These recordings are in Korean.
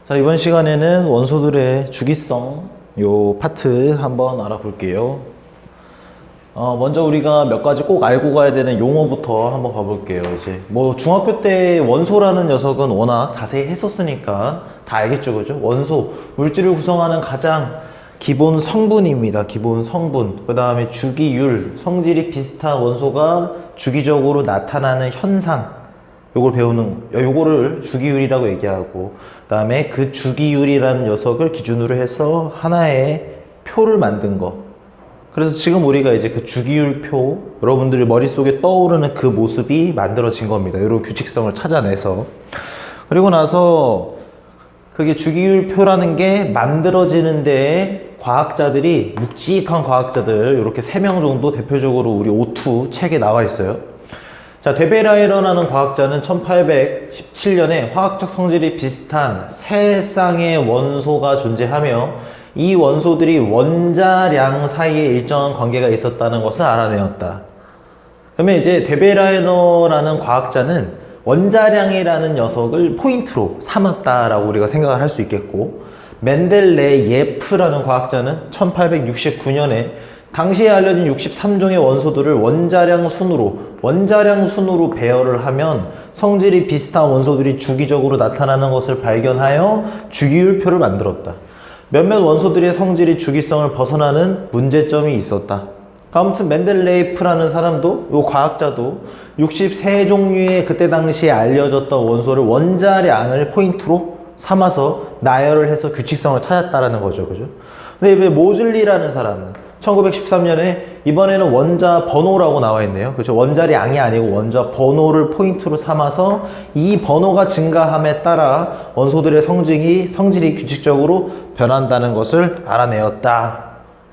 자, 이번 시간에는 원소들의 주기성 요 파트 한번 알아볼게요. 먼저 우리가 몇 가지 꼭 알고 가야 되는 용어부터 한번 봐볼게요. 이제 뭐 중학교 때 원소라는 녀석은 워낙 자세히 했었으니까 다 알겠죠, 그죠? 원소, 물질을 구성하는 가장 기본 성분입니다. 기본 성분. 그 다음에 주기율, 성질이 비슷한 원소가 주기적으로 나타나는 현상. 요걸 요거를 주기율이라고 얘기하고, 그 다음에 그 주기율이라는 녀석을 기준으로 해서 하나의 표를 만든 거. 그래서 지금 우리가 이제 그 주기율표, 여러분들이 머릿속에 떠오르는 그 모습이 만들어진 겁니다. 이런 규칙성을 찾아내서. 그리고 나서 그게 주기율표라는 게 만들어지는데 과학자들이, 묵직한 과학자들, 이렇게 3명 정도 대표적으로 우리 O2 책에 나와 있어요. 자, 데베라이러라는 과학자는 1817년에 화학적 성질이 비슷한 세 쌍의 원소가 존재하며 이 원소들이 원자량 사이에 일정한 관계가 있었다는 것을 알아내었다. 그러면 이제 데베라이러라는 과학자는 원자량이라는 녀석을 포인트로 삼았다라고 우리가 생각을 할 수 있겠고, 멘델레예프라는 과학자는 1869년에 당시에 알려진 63종의 원소들을 원자량 순으로 배열을 하면 성질이 비슷한 원소들이 주기적으로 나타나는 것을 발견하여 주기율표를 만들었다. 몇몇 원소들의 성질이 주기성을 벗어나는 문제점이 있었다. 아무튼 멘델레이프라는 사람도, 요 과학자도 63종류의 그때 당시에 알려졌던 원소를 원자량을 포인트로 삼아서 나열을 해서 규칙성을 찾았다라는 거죠. 그죠? 근데 왜 모즐리라는 사람은 1913년에 이번에는 원자 번호라고 나와 있네요. 그렇죠? 원자량이 아니고 원자 번호를 포인트로 삼아서 이 번호가 증가함에 따라 원소들의 성질이 규칙적으로 변한다는 것을 알아내었다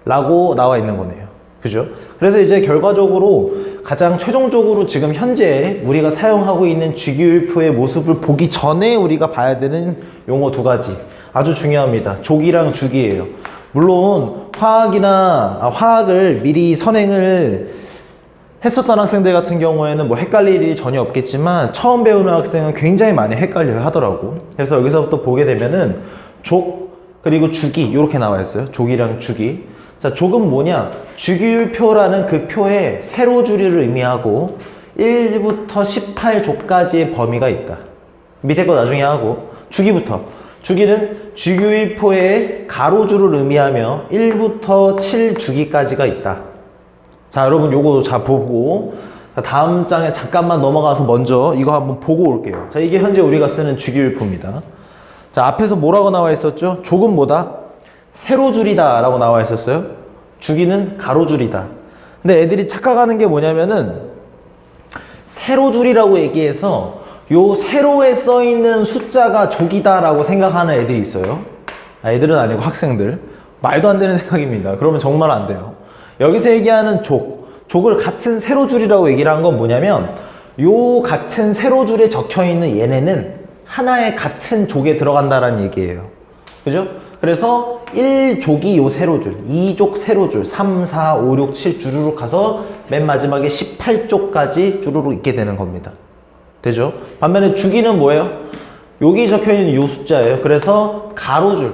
라고 나와 있는 거네요. 그죠? 그래서 이제 결과적으로 가장 최종적으로 지금 현재 우리가 사용하고 있는 주기율표의 모습을 보기 전에 우리가 봐야 되는 용어 2가지 아주 중요합니다. 족이랑 주기예요. 물론 화학을 미리 선행을 했었던 학생들 같은 경우에는 뭐 헷갈릴 일이 전혀 없겠지만 처음 배우는 학생은 굉장히 많이 헷갈려 하더라고. 그래서 여기서부터 보게 되면은 족 그리고 주기 이렇게 나와 있어요. 족이랑 주기. 자, 족은 뭐냐? 주기율표라는 그 표에 세로줄이를 의미하고 1부터 18족까지의 범위가 있다. 밑에 거 나중에 하고, 주기는 주기율표의 가로줄을 의미하며 1부터 7주기까지가 있다. 자, 여러분 요거 잘 보고 다음 장에 잠깐만 넘어가서 먼저 이거 한번 보고 올게요. 자, 이게 현재 우리가 쓰는 주기율표입니다. 자, 앞에서 뭐라고 나와 있었죠? 족은 뭐다? 세로줄이다 라고 나와 있었어요. 주기는 가로줄이다. 근데 애들이 착각하는 게 뭐냐면은 세로줄이라고 얘기해서 요 세로에 써 있는 숫자가 족이다 라고 생각하는 애들이 있어요. 애들은 아니고 학생들. 말도 안 되는 생각입니다. 그러면 정말 안 돼요. 여기서 얘기하는 족을 같은 세로줄이라고 얘기를 한 건 뭐냐면 요 같은 세로줄에 적혀 있는 얘네는 하나의 같은 족에 들어간다라는 얘기예요. 그죠? 그래서 1족이 요 세로줄, 2족 세로줄, 3, 4, 5, 6, 7 주르륵 가서 맨 마지막에 18족까지 주르륵 있게 되는 겁니다. 되죠? 반면에 주기는 뭐예요? 여기 적혀있는 요 숫자예요. 그래서 가로줄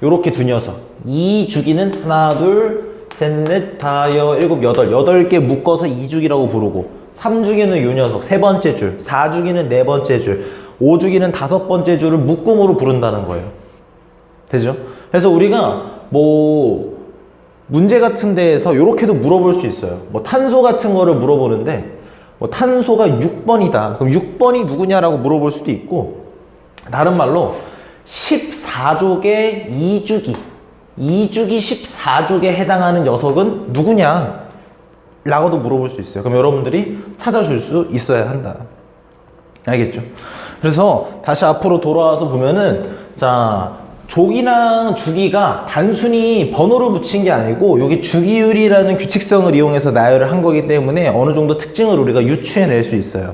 요렇게 두 녀석, 이 주기는 하나, 둘, 셋, 넷, 다, 여, 일곱, 여덟 개 묶어서 2주기라고 부르고, 3주기는 요 녀석, 3번째 줄, 4주기는 4번째 줄, 5주기는 5번째 줄을 묶음으로 부른다는 거예요. 되죠? 그래서 우리가 뭐 문제 같은 데에서 요렇게도 물어볼 수 있어요. 뭐 탄소 같은 거를 물어보는데 뭐 탄소가 6번이다. 그럼 6번이 누구냐라고 물어볼 수도 있고, 다른 말로 14족의 2주기 14족에 해당하는 녀석은 누구냐? 라고도 물어볼 수 있어요. 그럼 여러분들이 찾아줄 수 있어야 한다. 알겠죠? 그래서 다시 앞으로 돌아와서 보면은, 자, 족이랑 주기가 단순히 번호를 붙인 게 아니고 여기 주기율이라는 규칙성을 이용해서 나열을 한 거기 때문에 어느 정도 특징을 우리가 유추해낼 수 있어요.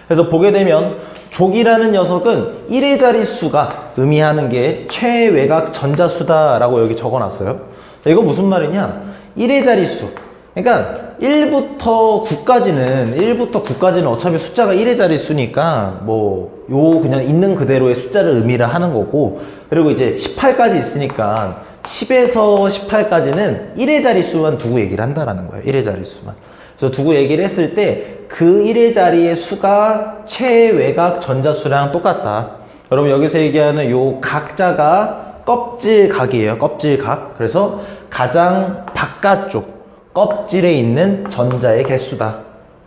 그래서 보게 되면 족이라는 녀석은 1의 자릿수가 의미하는 게 최외곽 전자수다라고 여기 적어놨어요. 자, 이거 무슨 말이냐? 1의 자릿수. 그러니까 1부터 9까지는 어차피 숫자가 1의 자릿수니까 뭐 요 그냥 있는 그대로의 숫자를 의미를 하는 거고, 그리고 이제 18까지 있으니까 10에서 18까지는 1의 자릿수만 두고 얘기를 한다라는 거예요. 1의 자릿수만. 그래서 두고 얘기를 했을 때 그 1의 자리의 수가 최외곽 전자수랑 똑같다. 여러분 여기서 얘기하는 요 각자가 껍질각이에요. 껍질각. 그래서 가장 바깥쪽 껍질에 있는 전자의 개수다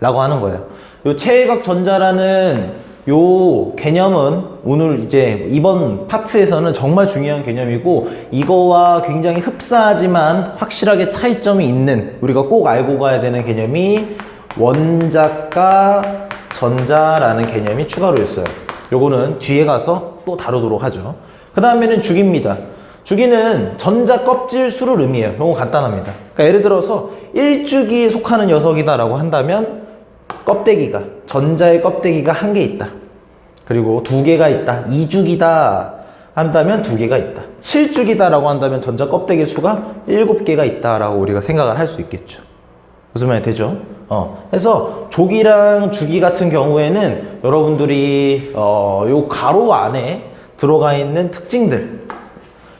라고 하는 거예요. 요 최외곽 전자라는 요 개념은 오늘 이제 이번 파트에서는 정말 중요한 개념이고, 이거와 굉장히 흡사하지만 확실하게 차이점이 있는, 우리가 꼭 알고 가야 되는 개념이 원자과 전자라는 개념이 추가로 있어요. 요거는 뒤에 가서 또 다루도록 하죠. 그 다음에는 주기입니다. 주기는 전자 껍질 수를 의미해요. 너무 간단합니다. 그러니까 예를 들어서 1주기에 속하는 녀석이다 라고 한다면 껍데기가, 전자의 껍데기가 1개 있다. 그리고 2개가 있다. 2주기다 한다면 2개가 있다. 7주기다 라고 한다면 전자 껍데기 수가 7개가 있다 라고 우리가 생각을 할 수 있겠죠. 무슨 말이 되죠? 그래서 조기랑 주기 같은 경우에는 여러분들이 요 가로 안에 들어가 있는 특징들,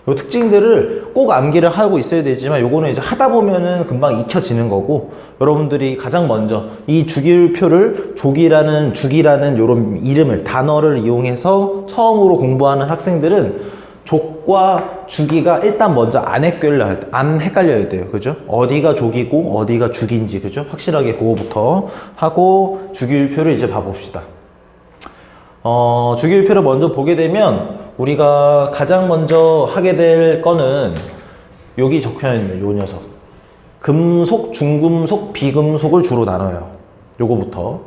요 특징들을 꼭 암기를 하고 있어야 되지만, 요거는 이제 하다 보면은 금방 익혀지는 거고, 여러분들이 가장 먼저 이 주기율표를 조기라는, 주기라는 요런 이름을, 단어를 이용해서 처음으로 공부하는 학생들은 족과 주기가 일단 먼저 안 헷갈려야 돼요. 그죠? 어디가 족이고 어디가 주기인지, 그죠? 확실하게 그거부터 하고 주기율표를 이제 봐봅시다. 주기율표를 먼저 보게 되면 우리가 가장 먼저 하게 될 거는 여기 적혀있는 요 녀석, 금속, 중금속, 비금속을 주로 나눠요. 요거부터.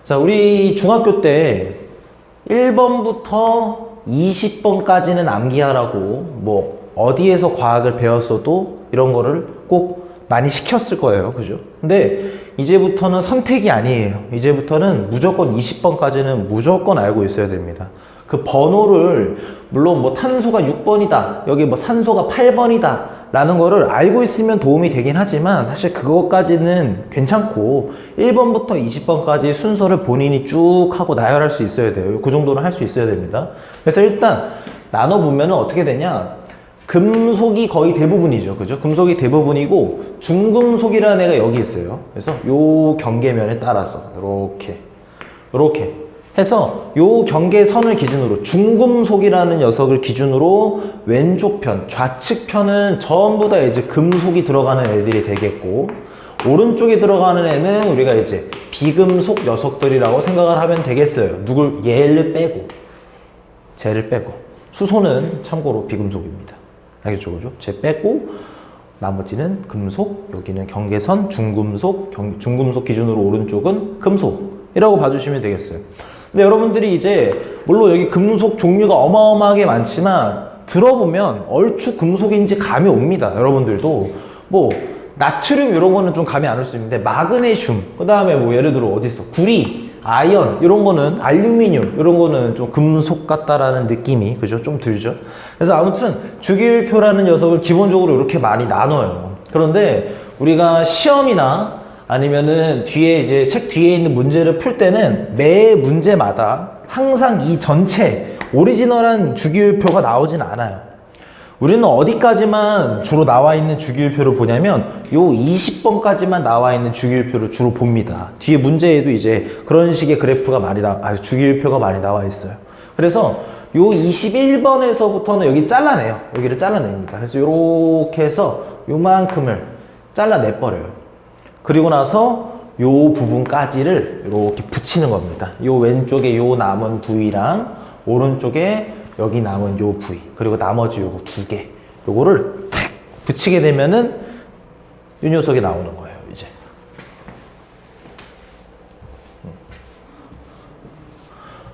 자, 우리 중학교 때 1번부터 20번까지는 암기하라고 뭐 어디에서 과학을 배웠어도 이런 거를 꼭 많이 시켰을 거예요. 그죠? 근데 이제부터는 선택이 아니에요. 이제부터는 무조건 20번까지는 무조건 알고 있어야 됩니다. 그 번호를, 물론 뭐 탄소가 6번이다, 여기 뭐 산소가 8번이다 라는 거를 알고 있으면 도움이 되긴 하지만, 사실 그것까지는 괜찮고 1번부터 20번까지 순서를 본인이 쭉 하고 나열할 수 있어야 돼요. 그 정도는 할 수 있어야 됩니다. 그래서 일단 나눠보면 어떻게 되냐, 금속이 거의 대부분이죠. 그죠? 금속이 대부분이고, 중금속이라는 애가 여기 있어요. 그래서 요 경계면에 따라서 요렇게 해서 요 경계선을 기준으로 중금속이라는 녀석을 기준으로 왼쪽편, 좌측편은 전부 다 이제 금속이 들어가는 애들이 되겠고, 오른쪽에 들어가는 애는 우리가 이제 비금속 녀석들이라고 생각을 하면 되겠어요. 얘를 빼고, 쟤를 빼고. 수소는 참고로 비금속입니다. 알겠죠? 그죠? 쟤 빼고 나머지는 금속, 여기는 경계선, 중금속, 중금속 기준으로 오른쪽은 금속이라고 봐주시면 되겠어요. 근데 여러분들이 이제 물론 여기 금속 종류가 어마어마하게 많지만 들어보면 얼추 금속인지 감이 옵니다. 여러분들도 뭐 나트륨 이런 거는 좀 감이 안 올 수 있는데, 마그네슘, 그 다음에 뭐 예를 들어 어디 있어, 구리, 아연 이런 거는, 알루미늄 이런 거는 좀 금속 같다라는 느낌이, 그죠? 좀 들죠? 그래서 아무튼 주기율표라는 녀석을 기본적으로 이렇게 많이 나눠요. 그런데 우리가 시험이나 아니면은 뒤에 이제 책 뒤에 있는 문제를 풀 때는 매 문제마다 항상 이 전체 오리지널한 주기율표가 나오진 않아요. 우리는 어디까지만 주로 나와 있는 주기율표를 보냐면 요 20번까지만 나와 있는 주기율표를 주로 봅니다. 뒤에 문제에도 이제 그런 식의 그래프가 주기율표가 많이 나와 있어요. 그래서 요 21번에서부터는 여기 잘라내요. 여기를 잘라냅니다. 그래서 요렇게 해서 요만큼을 잘라내버려요. 그리고 나서 요 부분까지를 이렇게 붙이는 겁니다. 요 왼쪽에 요 남은 부위랑 오른쪽에 여기 남은 요 부위, 그리고 나머지 요거 2개, 요거를 탁 붙이게 되면은 이 녀석이 나오는 거예요. 이제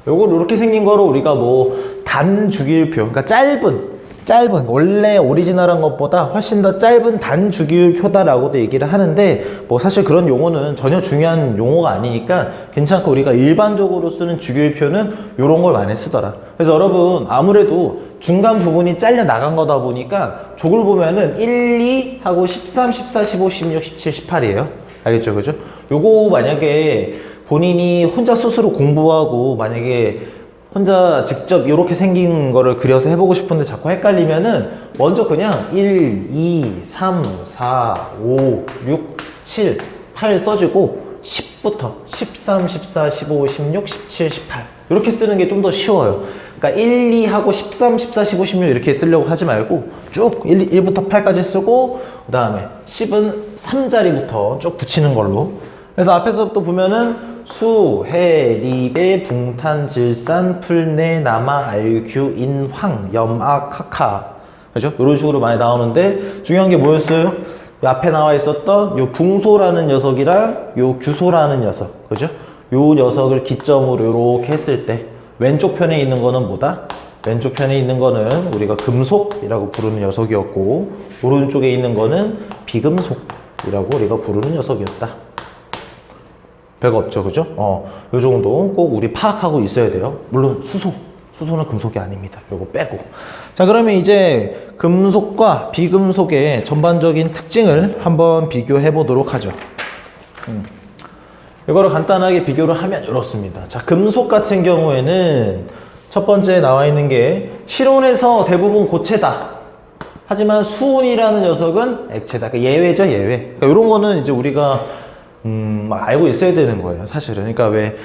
요걸 이렇게 생긴 거로 우리가 뭐 단주기율표, 그러니까 짧은 짧은, 원래 오리지널한 것보다 훨씬 더 짧은 단주기율표다라고도 얘기를 하는데, 뭐 사실 그런 용어는 전혀 중요한 용어가 아니니까 괜찮고, 우리가 일반적으로 쓰는 주기율표는 이런 걸 많이 쓰더라. 그래서 여러분, 아무래도 중간 부분이 잘려 나간 거다 보니까 저걸 보면은 1, 2 하고 13, 14, 15, 16, 17, 18이에요. 알겠죠? 그죠? 요거 만약에 본인이 혼자 스스로 공부하고 만약에 혼자 직접 이렇게 생긴 거를 그려서 해보고 싶은데 자꾸 헷갈리면은 먼저 그냥 1, 2, 3, 4, 5, 6, 7, 8 써주고 10부터 13, 14, 15, 16, 17, 18 이렇게 쓰는 게 좀 더 쉬워요. 그러니까 1, 2 하고 13, 14, 15, 16 이렇게 쓰려고 하지 말고 쭉 1부터 8까지 쓰고, 그 다음에 10은 3자리부터 쭉 붙이는 걸로. 그래서 앞에서부터 보면은 수, 해, 리배, 붕탄, 질산, 풀내, 남아, 알규, 인, 황, 염악, 카카. 그죠? 이런 식으로 많이 나오는데 중요한 게 뭐였어요? 앞에 나와 있었던 요 붕소라는 녀석이랑 요 규소라는 녀석. 그죠? 요 녀석을 기점으로 이렇게 했을 때 왼쪽 편에 있는 거는 뭐다? 왼쪽 편에 있는 거는 우리가 금속이라고 부르는 녀석이었고, 오른쪽에 있는 거는 비금속이라고 우리가 부르는 녀석이었다. 별거 없죠, 그죠? 요 정도 꼭 우리 파악하고 있어야 돼요. 물론 수소는 금속이 아닙니다. 요거 빼고. 자, 그러면 이제 금속과 비금속의 전반적인 특징을 한번 비교해 보도록 하죠. 이거를 간단하게 비교를 하면 이렇습니다. 자, 금속 같은 경우에는 첫 번째 나와 있는 게 실온에서 대부분 고체다. 하지만 수온이라는 녀석은 액체다. 그러니까 예외죠, 예외. 그러니까 이런 거는 이제 우리가 알고 있어야 되는 거예요, 사실은. 그러니까 왜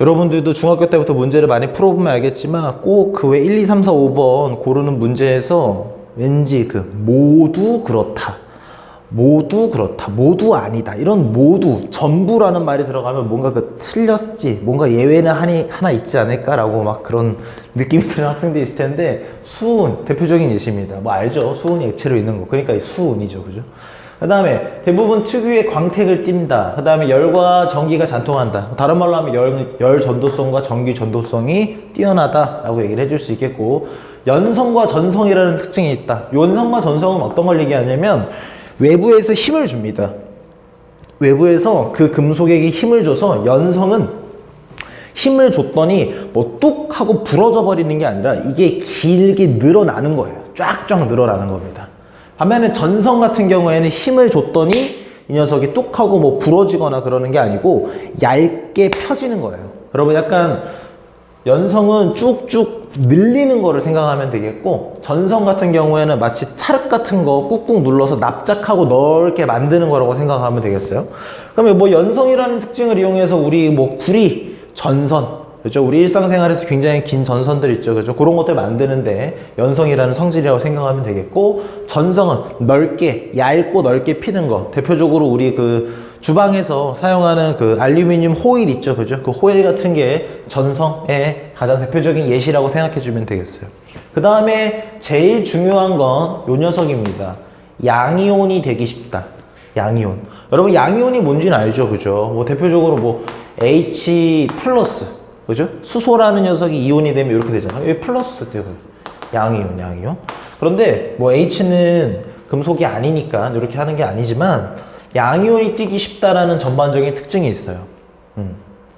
여러분들도 중학교 때부터 문제를 많이 풀어보면 알겠지만 꼭 그 왜 1, 2, 3, 4, 5번 고르는 문제에서 왠지 그 모두 그렇다, 모두 아니다, 이런 모두, 전부라는 말이 들어가면 뭔가 그 틀렸지, 뭔가 예외는 하나 있지 않을까라고 막 그런 느낌이 드는 학생들이 있을 텐데, 수은 대표적인 예시입니다. 뭐 알죠? 수은이 액체로 있는 거. 그러니까 이 수은이죠. 그죠? 그 다음에 대부분 특유의 광택을 띈다. 그 다음에 열과 전기가 잔통한다. 다른 말로 하면 열 전도성과 전기 전도성이 뛰어나다 라고 얘기를 해줄 수 있겠고, 연성과 전성이라는 특징이 있다. 연성과 전성은 어떤 걸 얘기하냐면 외부에서 힘을 줍니다. 외부에서 그 금속에게 힘을 줘서, 연성은 힘을 줬더니 뭐 뚝 하고 부러져 버리는 게 아니라 이게 길게 늘어나는 거예요. 쫙쫙 늘어나는 겁니다. 반면에 전성 같은 경우에는 힘을 줬더니 이 녀석이 뚝 하고 뭐 부러지거나 그러는 게 아니고 얇게 펴지는 거예요. 여러분, 약간 연성은 쭉쭉 늘리는 거를 생각하면 되겠고, 전성 같은 경우에는 마치 찰흙 같은 거 꾹꾹 눌러서 납작하고 넓게 만드는 거라고 생각하면 되겠어요. 그러면 뭐 연성이라는 특징을 이용해서 우리 뭐 구리, 전선, 그렇죠? 우리 일상생활에서 굉장히 긴 전선들 있죠. 그렇죠? 그런 것들 만드는데 연성이라는 성질이라고 생각하면 되겠고, 전성은 넓게, 얇고 넓게 피는 거. 대표적으로 우리 그 주방에서 사용하는 그 알루미늄 호일 있죠. 그죠? 그 호일 같은 게 전성의 가장 대표적인 예시라고 생각해 주면 되겠어요. 그 다음에 제일 중요한 건 요 녀석입니다. 양이온이 되기 쉽다. 양이온. 여러분, 양이온이 뭔지는 알죠? 그죠? 뭐 대표적으로 뭐 H 플러스, 그죠? 수소라는 녀석이 이온이 되면 이렇게 되잖아요. 여기 플러스 돼요. 양이온. 그런데 뭐 H는 금속이 아니니까 이렇게 하는 게 아니지만, 양이온이 뛰기 쉽다라는 전반적인 특징이 있어요.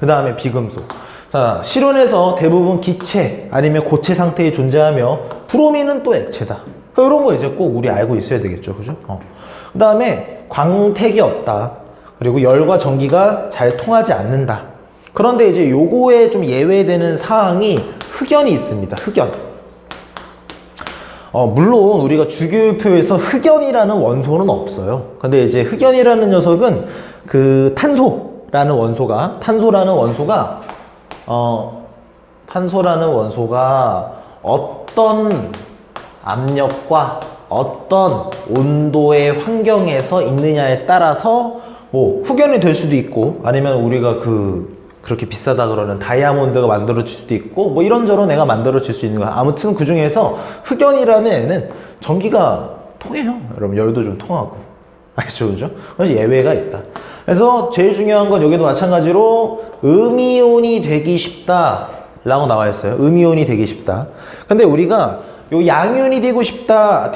그 다음에 비금속. 자, 실온에서 대부분 기체 아니면 고체 상태에 존재하며 브로민은 또 액체다. 이런 거 이제 꼭 우리 알고 있어야 되겠죠. 그죠? 그 다음에 광택이 없다. 그리고 열과 전기가 잘 통하지 않는다. 그런데 이제 요거에 좀 예외되는 사항이 흑연이 있습니다. 흑연. 물론 우리가 주기율표에서 흑연이라는 원소는 없어요. 근데 이제 흑연이라는 녀석은 그 탄소라는 원소가 어떤 압력과 어떤 온도의 환경에서 있느냐에 따라서 뭐 흑연이 될 수도 있고, 아니면 우리가 그렇게 비싸다 그러는 다이아몬드가 만들어질 수도 있고, 뭐 이런저런 애가 만들어질 수 있는 거야. 아무튼 그 중에서 흑연이라는 애는 전기가 통해요. 여러분, 열도 좀 통하고. 알죠? 그죠? 그래서 예외가 있다. 그래서 제일 중요한 건 여기도 마찬가지로 음이온이 되기 쉽다 라고 나와 있어요. 음이온이 되기 쉽다. 근데 우리가 요 양이온이 되기 쉽다,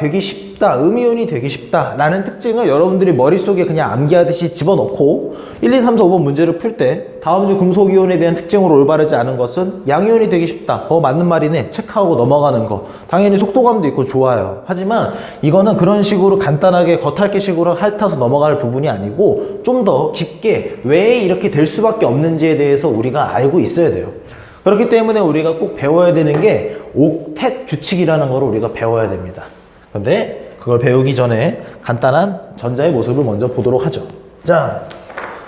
음이온이 되기 쉽다 라는 특징을 여러분들이 머릿속에 그냥 암기하듯이 집어넣고 1, 2, 3, 4, 5번 문제를 풀 때 다음 주 금속이온에 대한 특징으로 올바르지 않은 것은 양이온이 되기 쉽다, 맞는 말이네 체크하고 넘어가는 거 당연히 속도감도 있고 좋아요. 하지만 이거는 그런 식으로 간단하게 겉핥기식으로 핥아서 넘어갈 부분이 아니고 좀 더 깊게 왜 이렇게 될 수밖에 없는지에 대해서 우리가 알고 있어야 돼요. 그렇기 때문에 우리가 꼭 배워야 되는 게 옥텟 규칙이라는 걸 우리가 배워야 됩니다. 그런데 그걸 배우기 전에 간단한 전자의 모습을 먼저 보도록 하죠. 자,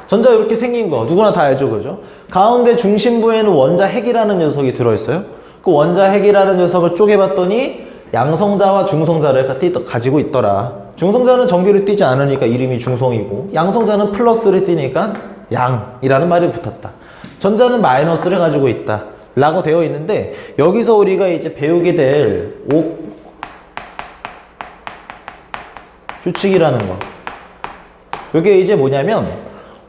전자 이렇게 생긴 거 누구나 다 알죠, 그죠? 가운데 중심부에는 원자 핵이라는 녀석이 들어있어요. 그 원자 핵이라는 녀석을 쪼개봤더니 양성자와 중성자를 가지고 있더라. 중성자는 전기를 띠지 않으니까 이름이 중성이고, 양성자는 플러스를 띠니까 양이라는 말이 붙었다. 전자는 마이너스를 가지고 있다 라고 되어 있는데, 여기서 우리가 이제 배우게 될 규칙이라는 거, 이게 이제 뭐냐면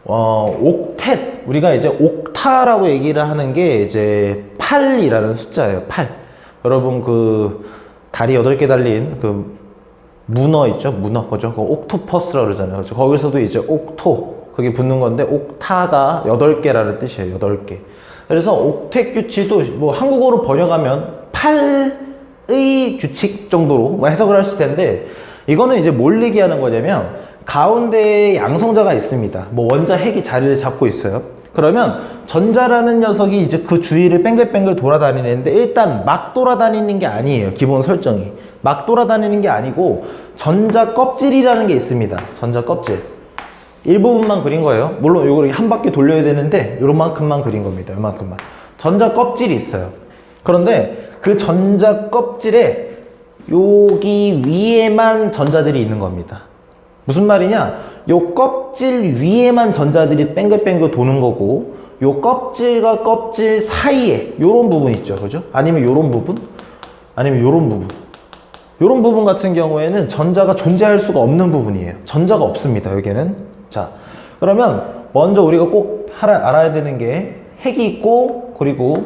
옥텟, 우리가 이제 옥타라고 얘기를 하는 게 이제 8이라는 숫자예요. 8. 여러분 그 다리 8개 달린 그 문어 있죠? 문어 거죠? 그거 옥토퍼스라고 그러잖아요. 그렇죠? 거기서도 이제 옥토, 그게 붙는 건데 옥타가 8개라는 뜻이에요. 8개. 그래서 옥텟 규칙도 뭐 한국어로 번역하면 8의 규칙 정도로 뭐 해석을 할 수 있을 텐데, 이거는 이제 뭘 얘기하는 거냐면 가운데에 양성자가 있습니다. 뭐 원자 핵이 자리를 잡고 있어요. 그러면 전자라는 녀석이 이제 그 주위를 뱅글뱅글 돌아다니는데, 일단 막 돌아다니는 게 아니에요. 기본 설정이 막 돌아다니는 게 아니고 전자 껍질이라는 게 있습니다. 전자 껍질 일부분만 그린 거예요. 물론 이걸 한 바퀴 돌려야 되는데 요만큼만 그린 겁니다. 요만큼만 전자 껍질이 있어요. 그런데 그 전자 껍질에 여기 위에만 전자들이 있는 겁니다. 무슨 말이냐? 요 껍질 위에만 전자들이 뱅글뱅글 도는 거고, 요 껍질과 껍질 사이에 요런 부분 있죠, 그죠? 아니면 요런 부분, 아니면 요런 부분, 요런 부분 같은 경우에는 전자가 존재할 수가 없는 부분이에요. 전자가 없습니다, 여기는. 자, 그러면 먼저 우리가 꼭 알아야 되는 게 핵이 있고, 그리고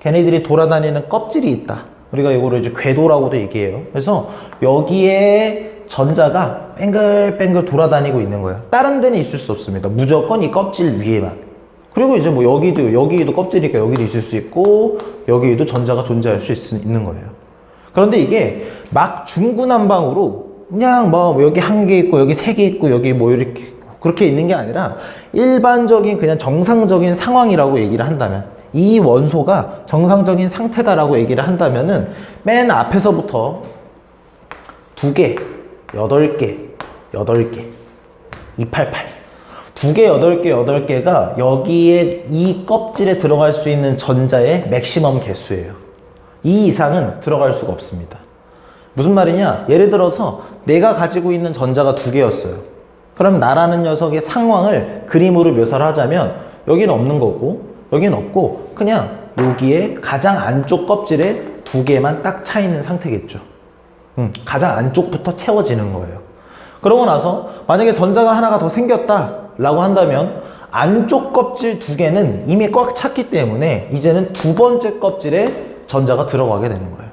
걔네들이 돌아다니는 껍질이 있다. 우리가 이거를 이제 궤도라고도 얘기해요. 그래서 여기에 전자가 뱅글뱅글 돌아다니고 있는 거예요. 다른 데는 있을 수 없습니다. 무조건 이 껍질 위에만. 그리고 이제 뭐 여기도 껍질이니까 여기도 있을 수 있고, 여기에도 전자가 존재할 수 있는 거예요. 그런데 이게 막 중구난방으로 그냥 뭐 여기 1개 있고 여기 3개 있고 여기 뭐 이렇게 있고 그렇게 있는 게 아니라, 일반적인 그냥 정상적인 상황이라고 얘기를 한다면, 이 원소가 정상적인 상태다라고 얘기를 한다면은 맨 앞에서부터 2개, 8개, 8개, 288. 2개, 8개, 8개가 여기에 이 껍질에 들어갈 수 있는 전자의 맥시멈 개수예요. 이 이상은 들어갈 수가 없습니다. 무슨 말이냐? 예를 들어서 내가 가지고 있는 전자가 2개였어요. 그럼 나라는 녀석의 상황을 그림으로 묘사를 하자면 여기는 없는 거고, 여기는 없고, 그냥 여기에 가장 안쪽 껍질에 2개만 딱 차 있는 상태겠죠. 가장 안쪽부터 채워지는 거예요. 그러고 나서 만약에 전자가 하나가 더 생겼다 라고 한다면 안쪽 껍질 2개는 이미 꽉 찼기 때문에 이제는 2번째 껍질에 전자가 들어가게 되는 거예요.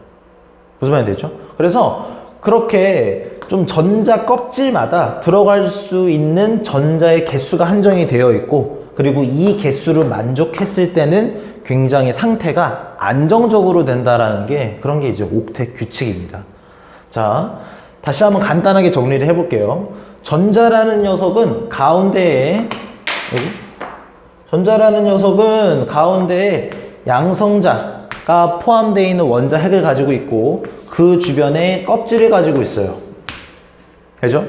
무슨 말이 되죠? 그래서 그렇게 좀 전자 껍질마다 들어갈 수 있는 전자의 개수가 한정이 되어 있고, 그리고 이 개수를 만족했을 때는 굉장히 상태가 안정적으로 된다라는 게, 그런 게 이제 옥텟 규칙입니다. 자, 다시 한번 간단하게 정리를 해볼게요. 전자라는 녀석은 가운데에 양성자가 포함되어 있는 원자 핵을 가지고 있고, 그 주변에 껍질을 가지고 있어요. 그죠?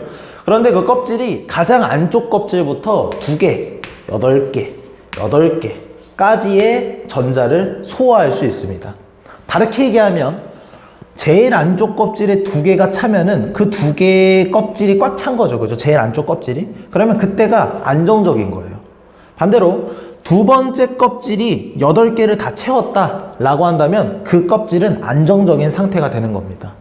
그런데 그 껍질이 가장 안쪽 껍질부터 2개, 8개, 8개까지의 전자를 소화할 수 있습니다. 다르게 얘기하면 제일 안쪽 껍질에 2개가 차면은 그 2개의 껍질이 꽉 찬 거죠. 그죠? 제일 안쪽 껍질이. 그러면 그때가 안정적인 거예요. 반대로 2번째 껍질이 8개를 다 채웠다 라고 한다면 그 껍질은 안정적인 상태가 되는 겁니다.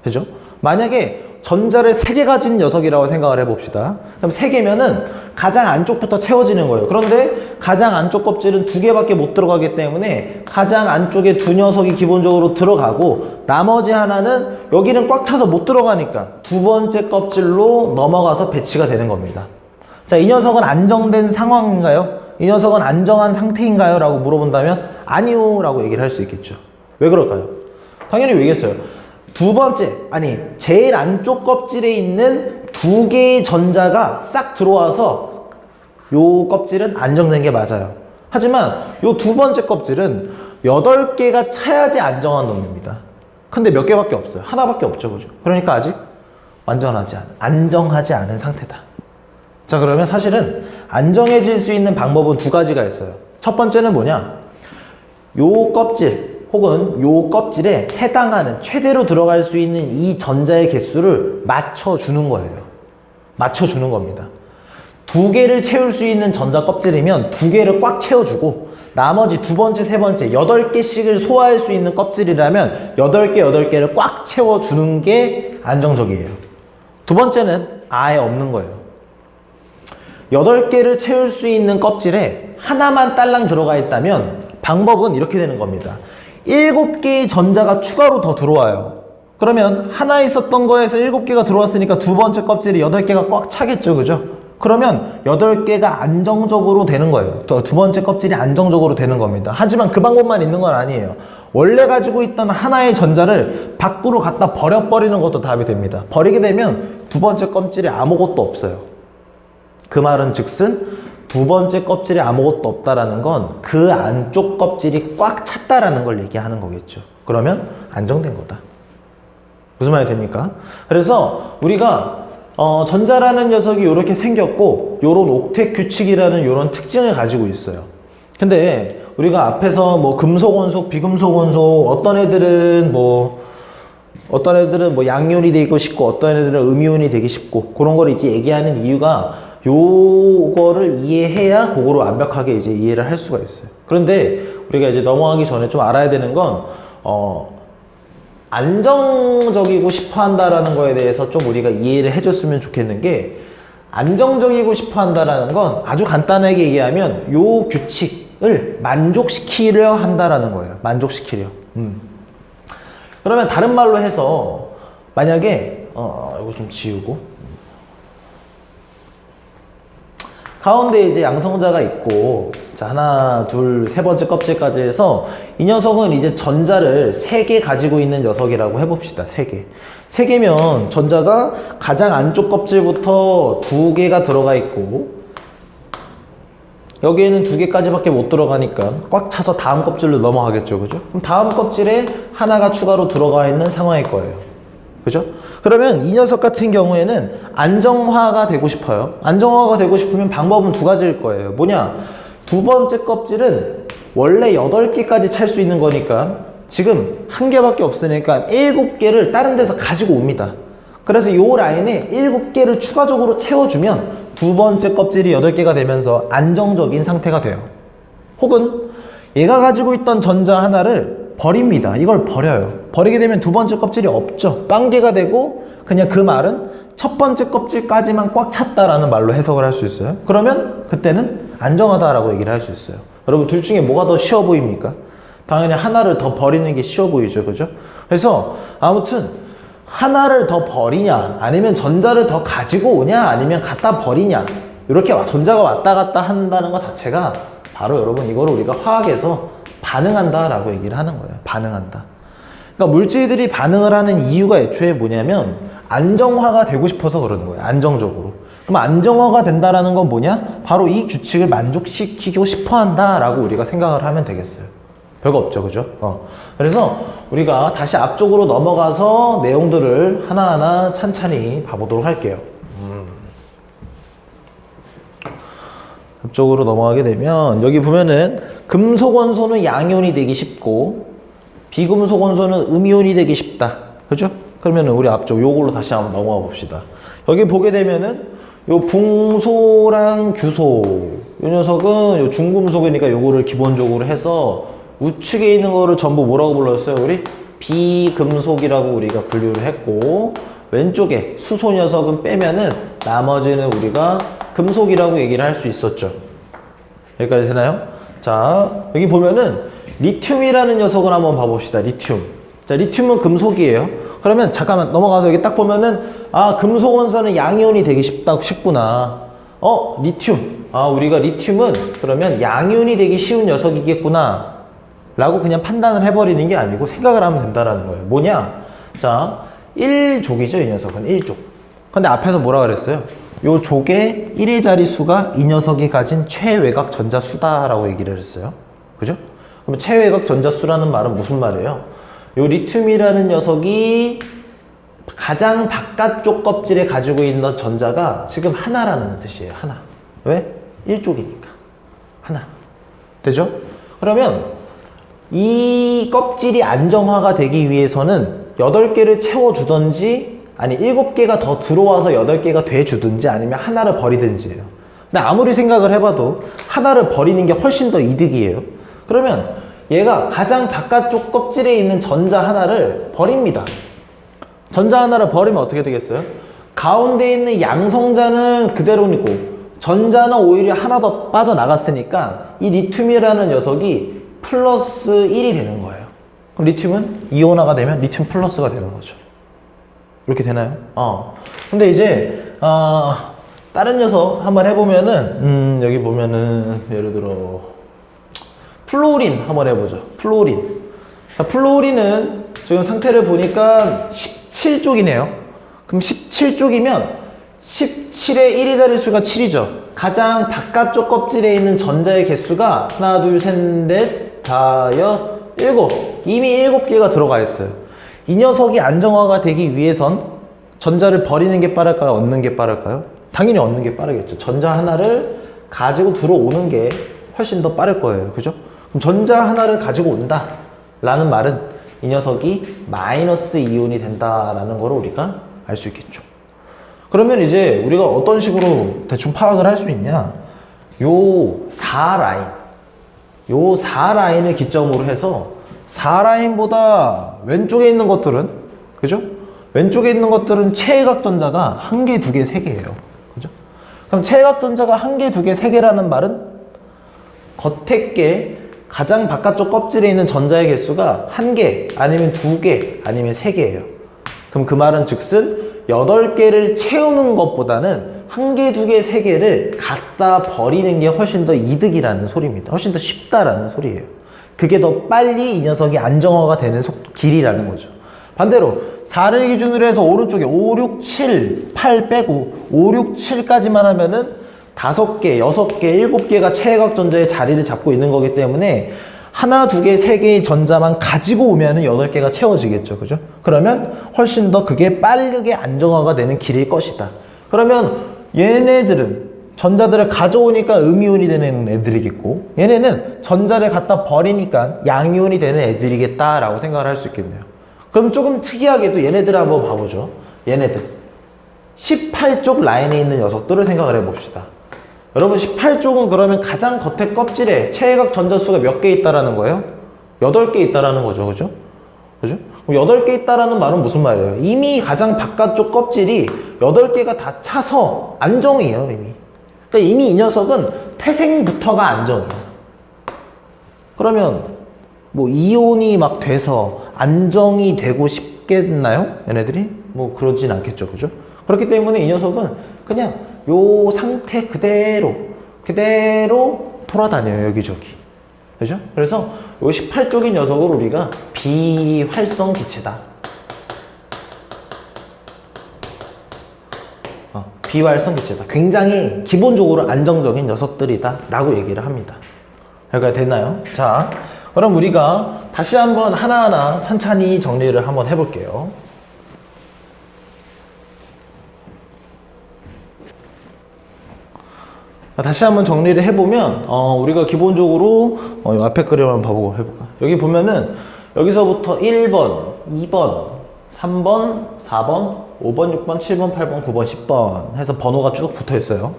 그죠? 만약에 전자를 3개 가진 녀석이라고 생각을 해봅시다. 그럼 3개면은 가장 안쪽부터 채워지는 거예요. 그런데 가장 안쪽 껍질은 2개밖에 못 들어가기 때문에 가장 안쪽에 2 녀석이 기본적으로 들어가고 나머지 하나는 여기는 꽉 차서 못 들어가니까 2번째 껍질로 넘어가서 배치가 되는 겁니다. 자, 이 녀석은 안정된 상황인가요? 이 녀석은 안정한 상태인가요? 라고 물어본다면 아니요 라고 얘기를 할 수 있겠죠. 왜 그럴까요? 당연히 얘기했어요. 제일 안쪽 껍질에 있는 2개의 전자가 싹 들어와서 요 껍질은 안정된 게 맞아요. 하지만 요 2번째 껍질은 8개가 차야지 안정한 놈입니다. 근데 몇 개밖에 없어요. 하나밖에 없죠. 그죠? 그러니까 아직 안정하지 않은 상태다. 자, 그러면 사실은 안정해질 수 있는 방법은 2가지가 있어요. 첫 번째는 뭐냐? 요 껍질 혹은 요 껍질에 해당하는 최대로 들어갈 수 있는 이 전자의 개수를 맞춰주는 거예요. 맞춰주는 겁니다. 2개를 채울 수 있는 전자 껍질이면 2개를 꽉 채워주고 나머지 2번째, 3번째 8개씩을 소화할 수 있는 껍질이라면 8개를 꽉 채워주는 게 안정적이에요. 2번째는 아예 없는 거예요. 8개를 채울 수 있는 껍질에 하나만 딸랑 들어가 있다면 방법은 이렇게 되는 겁니다. 7개의 전자가 추가로 더 들어와요. 그러면 하나 있었던 거에서 7개가 들어왔으니까 2번째 껍질이 8개가 꽉 차겠죠. 그죠? 그러면 8개가 안정적으로 되는 거예요. 2번째 껍질이 안정적으로 되는 겁니다. 하지만 그 방법만 있는 건 아니에요. 원래 가지고 있던 하나의 전자를 밖으로 갖다 버려버리는 것도 답이 됩니다. 버리게 되면 2번째 껍질에 아무것도 없어요. 그 말은 즉슨 2번째 껍질에 아무것도 없다라는 건 그 안쪽 껍질이 꽉 찼다라는 걸 얘기하는 거겠죠. 그러면 안정된 거다. 무슨 말이 됩니까? 그래서 우리가 전자라는 녀석이 이렇게 생겼고 요런 옥텟 규칙이라는 요런 특징을 가지고 있어요. 근데 우리가 앞에서 뭐 금속 원소, 비금속 원소, 어떤 애들은 뭐 양이온이 되고 싶고 어떤 애들은 음이온이 되기 쉽고 그런 걸 이제 얘기하는 이유가 요거를 이해해야 그거를 완벽하게 이제 이해를 할 수가 있어요. 그런데 우리가 이제 넘어가기 전에 좀 알아야 되는 건 안정적이고 싶어 한다라는 거에 대해서 좀 우리가 이해를 해줬으면 좋겠는 게 안정적이고 싶어 한다라는 건 아주 간단하게 얘기하면 요 규칙을 만족시키려 한다라는 거예요. 만족시키려. 그러면 다른 말로 해서 만약에 이거 좀 지우고 가운데 이제 양성자가 있고 자 하나 둘 세 번째 껍질까지 해서 이 녀석은 이제 전자를 3개 가지고 있는 녀석이라고 해봅시다. 3개면 전자가 가장 안쪽 껍질부터 2개가 들어가 있고 여기에는 2개까지밖에 못 들어가니까 꽉 차서 다음 껍질로 넘어가겠죠. 그죠? 그럼 다음 껍질에 하나가 추가로 들어가 있는 상황일 거예요. 그죠? 그러면 이 녀석 같은 경우에는 안정화가 되고 싶어요. 안정화가 되고 싶으면 방법은 2가지일 거예요. 뭐냐? 2번째 껍질은 원래 8개까지 찰 수 있는 거니까 지금 1개밖에 없으니까 7개를 다른 데서 가지고 옵니다. 그래서 이 라인에 7개를 추가적으로 채워주면 2번째 껍질이 8개가 되면서 안정적인 상태가 돼요. 혹은 얘가 가지고 있던 전자 하나를 버립니다. 이걸 버려요. 버리게 되면 2번째 껍질이 없죠. 빵개가 되고 그냥 그 말은 첫 번째 껍질까지만 꽉 찼다라는 말로 해석을 할 수 있어요. 그러면 그때는 안정하다라고 얘기를 할 수 있어요. 여러분 둘 중에 뭐가 더 쉬워 보입니까? 당연히 하나를 더 버리는 게 쉬워 보이죠. 그죠? 그래서 아무튼 하나를 더 버리냐 아니면 전자를 더 가지고 오냐 아니면 갖다 버리냐 이렇게 전자가 왔다 갔다 한다는 것 자체가 바로 여러분 이거를 우리가 화학에서 반응한다 라고 얘기를 하는 거예요. 반응한다. 그러니까 물질들이 반응을 하는 이유가 애초에 뭐냐면 안정화가 되고 싶어서 그러는 거예요. 안정적으로. 그럼 안정화가 된다라는 건 뭐냐? 바로 이 규칙을 만족시키고 싶어 한다 라고 우리가 생각을 하면 되겠어요. 별거 없죠. 그죠? 그래서 우리가 다시 앞쪽으로 넘어가서 내용들을 하나하나 찬찬히 봐보도록 할게요. 앞쪽으로 넘어가게 되면 여기 보면은 금속 원소는 양이온이 되기 쉽고 비금속 원소는 음이온이 되기 쉽다. 그죠? 그러면은 우리 앞쪽 요걸로 다시 한번 넘어가 봅시다. 여기 보게 되면은 요 붕소랑 규소 요 녀석은 요 중금속이니까 요거를 기본적으로 해서 우측에 있는 거를 전부 뭐라고 불렀어요? 우리 비금속이라고 우리가 분류를 했고 왼쪽에 수소 녀석은 빼면은 나머지는 우리가 금속이라고 얘기를 할 수 있었죠. 여기까지 되나요? 자, 여기 보면은 리튬이라는 녀석을 한번 봐봅시다. 리튬. 자, 리튬은 금속이에요. 그러면 잠깐만 넘어가서 여기 딱 보면은 아, 금속 원소는 양이온이 되기 쉽구나. 리튬. 아, 우리가 리튬은 그러면 양이온이 되기 쉬운 녀석이겠구나 라고 그냥 판단을 해버리는 게 아니고 생각을 하면 된다라는 거예요. 뭐냐? 자, 1족이죠. 이 녀석은 1족. 근데 앞에서 뭐라 그랬어요? 요 족의 1의 자리수가 이 녀석이 가진 최외곽 전자수다라고 얘기를 했어요. 그죠? 그럼 최외곽 전자수라는 말은 무슨 말이에요? 요 리튬이라는 녀석이 가장 바깥쪽 껍질에 가지고 있는 전자가 지금 하나라는 뜻이에요. 하나. 왜? 1족이니까. 하나. 되죠? 그러면 이 껍질이 안정화가 되기 위해서는 8개를 채워주든지 아니 7개가 더 들어와서 8개가 돼주든지 아니면 하나를 버리든지 해요. 근데 아무리 생각을 해봐도 하나를 버리는 게 훨씬 더 이득이에요. 그러면 얘가 가장 바깥쪽 껍질에 있는 전자 하나를 버립니다. 전자 하나를 버리면 어떻게 되겠어요? 가운데 있는 양성자는 그대로 있고 전자는 오히려 하나 더 빠져나갔으니까 이 리튬이라는 녀석이 플러스 1이 되는 거예요. 그럼 리튬은 이온화가 되면 리튬 플러스가 되는 거죠. 이렇게 되나요? 근데 이제 다른 녀석 한번 해보면은 여기 보면은 예를 들어 플로린 한번 해보죠. 플로린. 자, 플로린은 지금 상태를 보니까 17쪽이네요. 그럼 17쪽이면 17의 1의 자릿수가 7이죠. 가장 바깥쪽 껍질에 있는 전자의 개수가 하나, 둘, 셋, 넷, 다, 여, 7. 이미 7개가 들어가 있어요. 이 녀석이 안정화가 되기 위해선 전자를 버리는 게 빠를까요? 얻는 게 빠를까요? 당연히 얻는 게 빠르겠죠. 전자 하나를 가지고 들어오는 게 훨씬 더 빠를 거예요. 그죠? 그럼 전자 하나를 가지고 온다 라는 말은 이 녀석이 마이너스 이온이 된다라는 걸 우리가 알 수 있겠죠. 그러면 이제 우리가 어떤 식으로 대충 파악을 할 수 있냐? 요 4라인, 요 4라인을 기점으로 해서 4라인보다 왼쪽에 있는 것들은, 그죠? 왼쪽에 있는 것들은 최외곽 전자가 1개, 2개, 3개예요. 그죠? 그럼 최외곽 전자가 1개, 2개, 3개라는 말은 겉에 게 가장 바깥쪽 껍질에 있는 전자의 개수가 1개, 아니면 2개, 아니면 3개예요. 그럼 그 말은 즉슨 8개를 채우는 것보다는 1개, 2개, 3개를 갖다 버리는 게 훨씬 더 이득이라는 소리입니다. 훨씬 더 쉽다라는 소리예요. 그게 더 빨리 이 녀석이 안정화가 되는 길이라는 거죠. 반대로 4를 기준으로 해서 오른쪽에 5, 6, 7, 8 빼고 5, 6, 7까지만 하면은 5개, 6개, 7개가 최외곽 전자의 자리를 잡고 있는 거기 때문에 하나, 2개, 3개의 전자만 가지고 오면은 8개가 채워지겠죠. 그죠? 그러면 훨씬 더 그게 빠르게 안정화가 되는 길일 것이다. 그러면 얘네들은 전자들을 가져오니까 음이온이 되는 애들이겠고 얘네는 전자를 갖다 버리니까 양이온이 되는 애들이겠다라고 생각을 할 수 있겠네요. 그럼 조금 특이하게도 얘네들 한번 봐보죠. 얘네들 18쪽 라인에 있는 녀석들을 생각을 해봅시다. 여러분 18쪽은 그러면 가장 겉에 껍질에 최외곽 전자수가 몇 개 있다라는 거예요? 8개 있다라는 거죠. 그죠? 그죠? 그럼 8개 있다라는 말은 무슨 말이에요? 이미 가장 바깥쪽 껍질이 8개가 다 차서 안정이에요. 이미. 그러니까 이미 이 녀석은 태생부터가 안정이에요. 그러면 뭐 이온이 막 돼서 안정이 되고 싶겠나요? 얘네들이? 뭐 그러진 않겠죠. 그죠? 그렇기 때문에 이 녀석은 그냥 요 상태 그대로 돌아다녀요. 여기저기. 그죠? 그래서 요 18쪽인 녀석을 우리가 비활성 기체다. 비활성 기체다. 굉장히 기본적으로 안정적인 녀석들이다 라고 얘기를 합니다. 여기까지 됐나요? 자, 그럼 우리가 다시 한번 하나하나 천천히 정리를 한번 해볼게요. 다시 한번 정리를 해보면 우리가 기본적으로 앞에 그림 한번 봐보고 해볼까. 여기 보면은 여기서부터 1번, 2번, 3번, 4번, 5번, 6번, 7번, 8번, 9번, 10번 해서 번호가 쭉 붙어 있어요.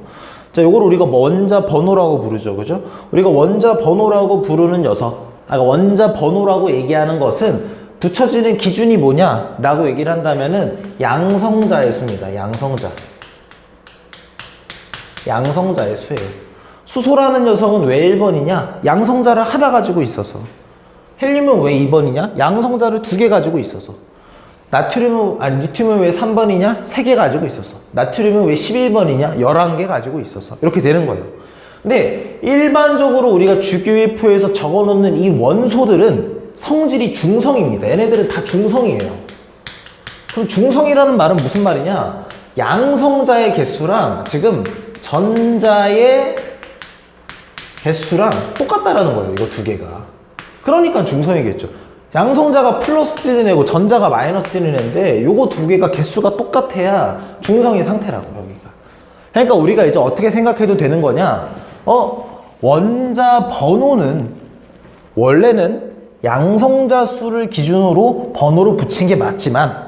자, 요걸 우리가 원자 번호라고 부르죠. 그죠? 우리가 원자 번호라고 부르는 녀석, 원자 번호라고 얘기하는 것은 붙여지는 기준이 뭐냐라고 얘기를 한다면은 양성자의 수입니다. 양성자의 수예요. 수소라는 녀석은 왜 1번이냐? 양성자를 하나 가지고 있어서. 헬륨은 왜 2번이냐? 양성자를 2개 가지고 있어서. 리튬은 왜 3번이냐? 3개 가지고 있어서. 나트륨은 왜 11번이냐? 11개 가지고 있어서. 이렇게 되는 거예요. 근데 일반적으로 우리가 주기율표에서 적어놓는 이 원소들은 성질이 중성입니다. 얘네들은 다 중성이에요. 그럼 중성이라는 말은 무슨 말이냐? 양성자의 개수랑 지금 전자의 개수랑 똑같다라는 거예요. 이거 2개가. 그러니까 중성이겠죠. 양성자가 플러스 D를 내고 전자가 마이너스 D를 내는데 요거 2개가 개수가 똑같아야 중성의 상태라고 여기가. 그러니까 우리가 이제 어떻게 생각해도 되는 거냐? 원자 번호는 원래는 양성자 수를 기준으로 번호를 붙인 게 맞지만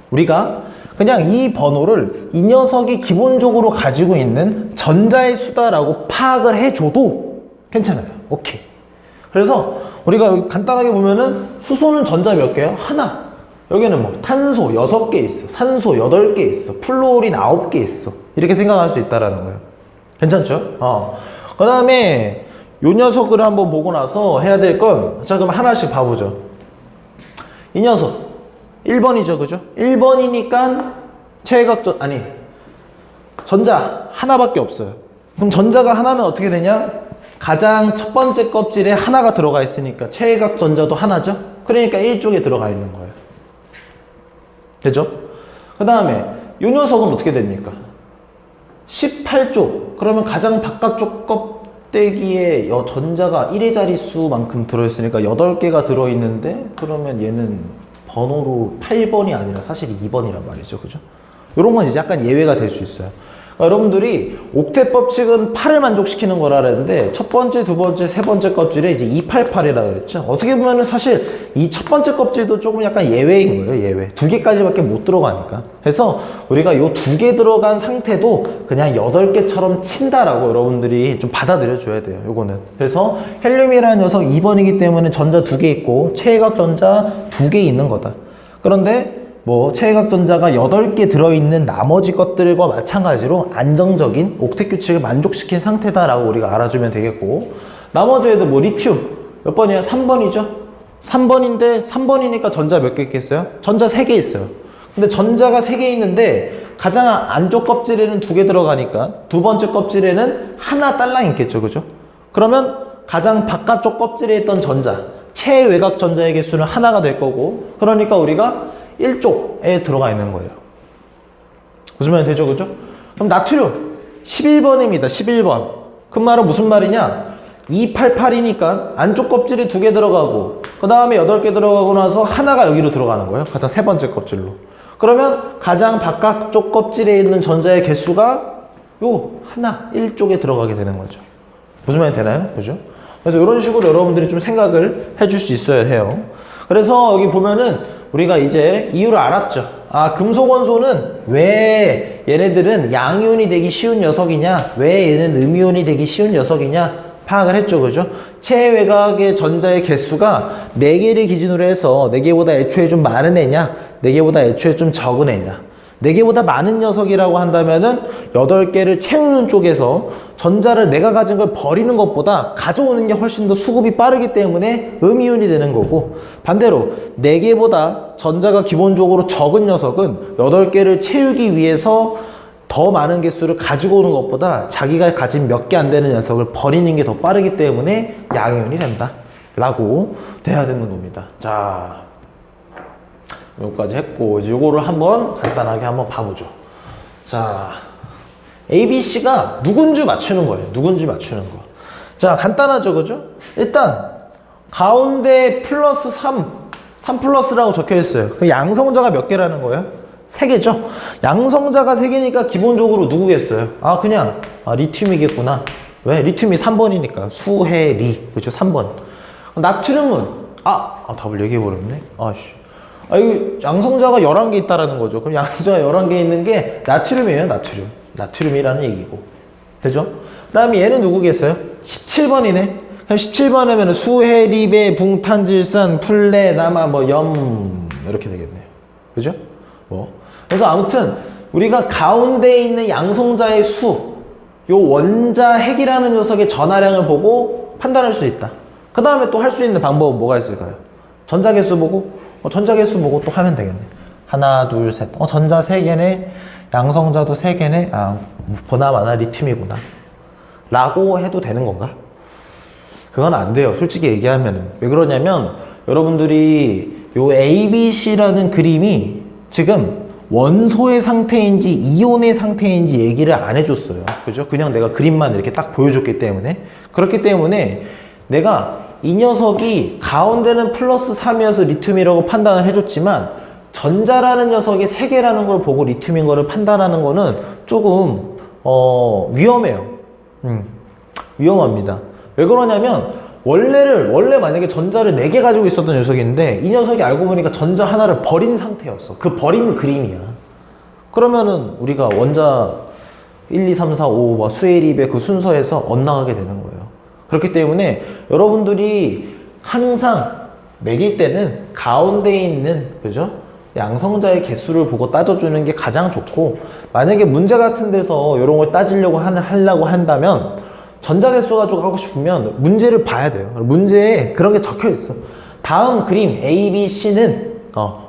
우리가 그냥 이 번호를 이 녀석이 기본적으로 가지고 있는 전자의 수다라고 파악을 해줘도 괜찮아요. 오케이. 그래서 우리가 간단하게 보면은 수소는 전자 몇 개요? 하나. 여기는 뭐 탄소 6개 있어. 산소 8개 있어. 플루오린 9개 있어. 이렇게 생각할 수 있다라는 거예요. 괜찮죠? 그 다음에 요 녀석을 한번 보고 나서 해야 될 건, 자, 그럼 하나씩 봐보죠. 이 녀석 1번이죠, 그죠? 1번이니까 전자 하나밖에 없어요. 그럼 전자가 하나면 어떻게 되냐? 가장 첫 번째 껍질에 하나가 들어가 있으니까 최외각 전자도 하나죠? 그러니까 1쪽에 들어가 있는 거예요. 되죠? 그 다음에 이 녀석은 어떻게 됩니까? 18쪽. 그러면 가장 바깥쪽 껍데기에 전자가 1의 자릿수만큼 들어있으니까 8개가 들어있는데 그러면 얘는 번호로 8번이 아니라 사실 2번이란 말이죠. 그죠? 이런 건 이제 약간 예외가 될 수 있어요. 그러니까 여러분들이 옥텟 법칙은 8을 만족시키는 거라 그랬는데 첫 번째, 두 번째, 세 번째 껍질에 이제 288이라고 그랬죠. 어떻게 보면은 사실 이 첫 번째 껍질도 조금 약간 예외인 거예요. 예외. 2개까지밖에 못 들어가니까. 그래서 우리가 요 2개 들어간 상태도 그냥 8개처럼 친다라고 여러분들이 좀 받아들여 줘야 돼요. 요거는. 그래서 헬륨이라는 녀석 2번이기 때문에 전자 2개 있고 최외각 전자 2개 있는 거다. 그런데 최외각 전자가 8개 들어있는 나머지 것들과 마찬가지로 안정적인 옥텟 규칙을 만족시킨 상태다라고 우리가 알아주면 되겠고, 나머지 애들 리튬 몇 번이야? 3번이죠? 3번인데 3번이니까 전자 몇 개 있겠어요? 전자 3개 있어요. 근데 전자가 3개 있는데 가장 안쪽 껍질에는 2개 들어가니까 두 번째 껍질에는 하나 딸랑 있겠죠, 그죠? 그러면 가장 바깥쪽 껍질에 있던 전자, 최외각 전자의 개수는 하나가 될 거고, 그러니까 우리가 1쪽에 들어가 있는 거예요. 보시면 되죠, 그죠? 그럼 나트륨 11번입니다. 11번. 그 말은 무슨 말이냐? 288이니까 안쪽 껍질이 2개 들어가고 그 다음에 8개 들어가고 나서 하나가 여기로 들어가는 거예요. 가장 세 번째 껍질로. 그러면 가장 바깥쪽 껍질에 있는 전자의 개수가 요 하나 1쪽에 들어가게 되는 거죠. 무슨 말이 되나요? 그죠? 그래서 이런 식으로 여러분들이 좀 생각을 해줄 수 있어야 해요. 그래서 여기 보면은 우리가 이제 이유를 알았죠. 금속 원소는 왜 얘네들은 양이온이 되기 쉬운 녀석이냐, 왜 얘는 음이온이 되기 쉬운 녀석이냐 파악을 했죠, 그죠? 최외각의 전자의 개수가 4개를 기준으로 해서 4개보다 애초에 좀 많은 애냐, 4개보다 애초에 좀 적은 애냐. 4개보다 많은 녀석이라고 한다면은 8개를 채우는 쪽에서 전자를 내가 가진 걸 버리는 것보다 가져오는 게 훨씬 더 수급이 빠르기 때문에 음이온이 되는 거고, 반대로 4개보다 전자가 기본적으로 적은 녀석은 8개를 채우기 위해서 더 많은 개수를 가지고 오는 것보다 자기가 가진 몇 개 안 되는 녀석을 버리는 게 더 빠르기 때문에 양이온이 된다 라고 돼야 되는 겁니다. 자, 여기까지 했고, 이제 요거를 한번 간단하게 한번 봐보죠. 자, ABC가 누군지 맞추는 거예요. 누군지 맞추는 거. 자, 간단하죠, 그죠? 일단 가운데 플러스 3 플러스라고 적혀 있어요. 그럼 양성자가 몇 개라는 거예요? 3개죠? 양성자가 3개니까 기본적으로 누구겠어요? 그냥 리튬이겠구나. 왜? 리튬이 3번이니까 수해리, 그죠? 3번. 나트륨은 답을 얘기해버렸네. 이거 양성자가 11개 있다라는 거죠. 그럼 양성자가 11개 있는 게 나트륨이에요, 나트륨이라는 얘기고. 되죠? 그 다음에 얘는 누구겠어요? 17번이네. 그럼 17번에는 수해리배, 붕탄질산, 풀레, 남아, 뭐, 염, 이렇게 되겠네요. 그죠? 뭐. 그래서 아무튼, 우리가 가운데 있는 양성자의 수, 요 원자 핵이라는 녀석의 전하량을 보고 판단할 수 있다. 그 다음에 또 할 수 있는 방법은 뭐가 있을까요? 전자개수 보고, 전자개수 보고 또 하면 되겠네. 하나, 둘, 셋. 전자 3개네. 양성자도 3개네. 아, 보나마나 리튬이구나. 라고 해도 되는 건가? 그건 안 돼요. 솔직히 얘기하면은. 왜 그러냐면, 여러분들이 요 ABC라는 그림이 지금 원소의 상태인지 이온의 상태인지 얘기를 안 해줬어요. 그죠? 그냥 내가 그림만 이렇게 딱 보여줬기 때문에. 그렇기 때문에 내가 이 녀석이 가운데는 플러스 3이어서 리튬이라고 판단을 해줬지만 전자라는 녀석이 3개라는 걸 보고 리튬인 거를 판단하는 거는 조금 위험해요. 위험합니다. 왜 그러냐면 원래 만약에 전자를 4개 가지고 있었던 녀석인데 이 녀석이 알고 보니까 전자 하나를 버린 상태였어. 그 버린 그림이야. 그러면은 우리가 원자 1, 2, 3, 4, 5 뭐 수해립의 그 순서에서 엇나가게 되는 거예요. 그렇기 때문에 여러분들이 항상 매길 때는 가운데 있는, 그죠? 양성자의 개수를 보고 따져주는 게 가장 좋고, 만약에 문제 같은 데서 이런 걸 따지려고 하려고 한다면 전자개수 가지고 하고 싶으면 문제를 봐야 돼요. 문제에 그런 게 적혀 있어. 다음 그림 A, B, C는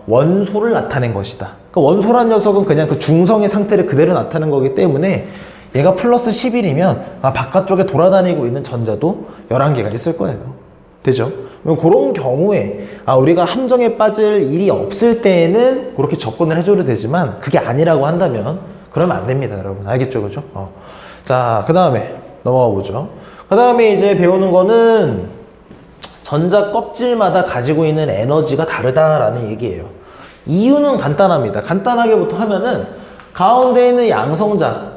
원소를 나타낸 것이다. 그러니까 원소란 녀석은 그냥 그 중성의 상태를 그대로 나타낸 거기 때문에 얘가 플러스 11이면 바깥쪽에 돌아다니고 있는 전자도 11개가 있을 거예요. 되죠? 그런 경우에 우리가 함정에 빠질 일이 없을 때에는 그렇게 접근을 해줘도 되지만 그게 아니라고 한다면 그러면 안 됩니다, 여러분. 알겠죠? 그죠? 자, 그 다음에 넘어가 보죠. 그 다음에 이제 배우는 거는 전자 껍질마다 가지고 있는 에너지가 다르다라는 얘기예요. 이유는 간단합니다. 간단하게부터 하면은 가운데 있는 양성자,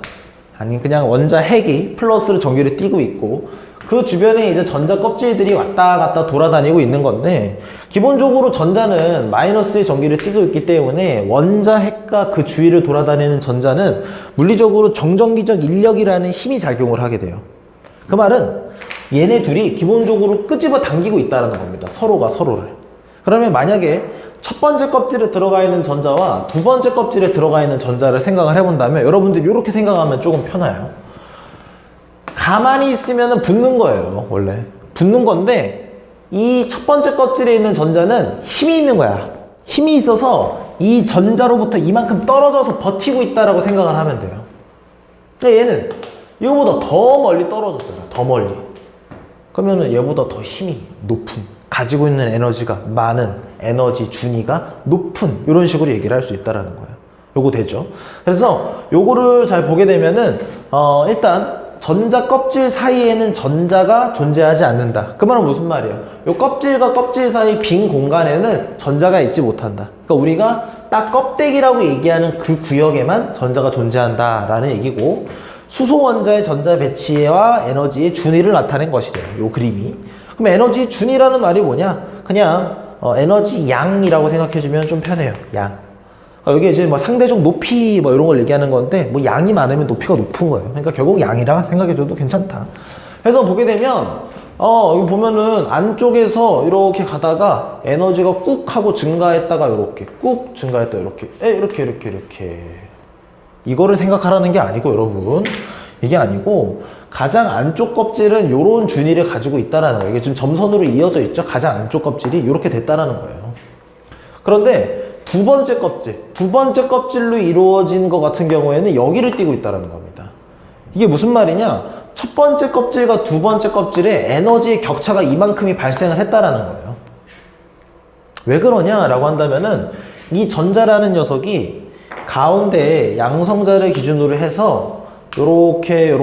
아니 그냥 원자 핵이 플러스로 전기를 띠고 있고 그 주변에 이제 전자 껍질들이 왔다 갔다 돌아다니고 있는 건데, 기본적으로 전자는 마이너스의 전기를 띠고 있기 때문에 원자 핵과 그 주위를 돌아다니는 전자는 물리적으로 정전기적 인력이라는 힘이 작용을 하게 돼요. 그 말은 얘네 둘이 기본적으로 끄집어 당기고 있다는 겁니다. 서로가 서로를. 그러면 만약에 첫 번째 껍질에 들어가 있는 전자와 두 번째 껍질에 들어가 있는 전자를 생각을 해본다면 여러분들이 이렇게 생각하면 조금 편해요. 가만히 있으면 붙는 거예요. 원래 붙는 건데 이 첫 번째 껍질에 있는 전자는 힘이 있는 거야. 힘이 있어서 이 전자로부터 이만큼 떨어져서 버티고 있다라고 생각을 하면 돼요. 근데 얘는 이거보다 더 멀리 떨어졌잖아. 더 멀리. 그러면은 얘보다 더 힘이 높은, 가지고 있는 에너지가 많은, 에너지 준위가 높은, 이런 식으로 얘기를 할 수 있다라는 거예요. 요거 되죠? 그래서 요거를 잘 보게 되면은 일단 전자 껍질 사이에는 전자가 존재하지 않는다. 그 말은 무슨 말이에요? 요 껍질과 껍질 사이 빈 공간에는 전자가 있지 못한다. 그러니까 우리가 딱 껍데기라고 얘기하는 그 구역에만 전자가 존재한다라는 얘기고, 수소 원자의 전자 배치와 에너지의 준위를 나타낸 것이래요. 요 그림이. 그럼 에너지 준위라는 말이 뭐냐? 그냥 에너지 양이라고 생각해주면 좀 편해요. 양. 여기 이제 뭐 상대적 높이 뭐 이런 걸 얘기하는 건데, 뭐 양이 많으면 높이가 높은 거예요. 그러니까 결국 양이라 생각해줘도 괜찮다. 그래서 보게 되면 여기 보면은 안쪽에서 이렇게 가다가 에너지가 꾹 하고 증가했다가 이렇게 꾹 증가했다 이렇게 이렇게 이거를 생각하라는 게 아니고, 여러분 이게 아니고 가장 안쪽 껍질은 이런 준위를 가지고 있다라는 거예요. 이게 지금 점선으로 이어져 있죠. 가장 안쪽 껍질이 이렇게 됐다라는 거예요. 그런데 두 번째 껍질로 이루어진 것 같은 경우에는 여기를 띄고 있다는 겁니다. 이게 무슨 말이냐? 첫 번째 껍질과 두 번째 껍질에 에너지의 격차가 이만큼이 발생을 했다라는 거예요. 왜 그러냐라고 한다면은 이 전자라는 녀석이 가운데 양성자를 기준으로 해서 요렇게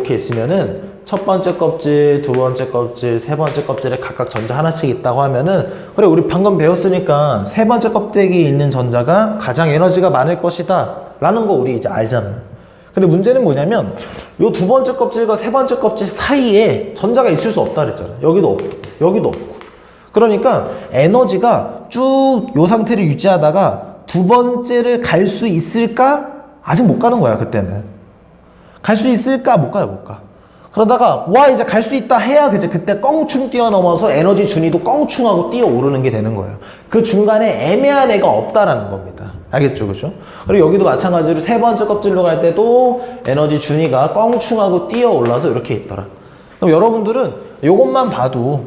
있으면은 첫 번째 껍질, 두 번째 껍질, 세 번째 껍질에 각각 전자 하나씩 있다고 하면은, 그래 우리 방금 배웠으니까 세 번째 껍데기에 있는 전자가 가장 에너지가 많을 것이다 라는 거 우리 이제 알잖아요. 근데 문제는 뭐냐면 요 두 번째 껍질과 세 번째 껍질 사이에 전자가 있을 수 없다 그랬잖아요. 여기도 없고 여기도 없고. 그러니까 에너지가 쭉 요 상태를 유지하다가 두 번째를 갈 수 있을까? 아직 못 가는 거야. 그때는 갈 수 있을까? 못 가요. 못 가. 그러다가 와 이제 갈 수 있다 해야 그때 껑충 뛰어넘어서 에너지 준위도 껑충하고 뛰어오르는 게 되는 거예요. 그 중간에 애매한 애가 없다라는 겁니다. 알겠죠? 그죠? 그리고 여기도 마찬가지로 세 번째 껍질로 갈 때도 에너지 준위가 껑충하고 뛰어올라서 이렇게 있더라. 그럼 여러분들은 요것만 봐도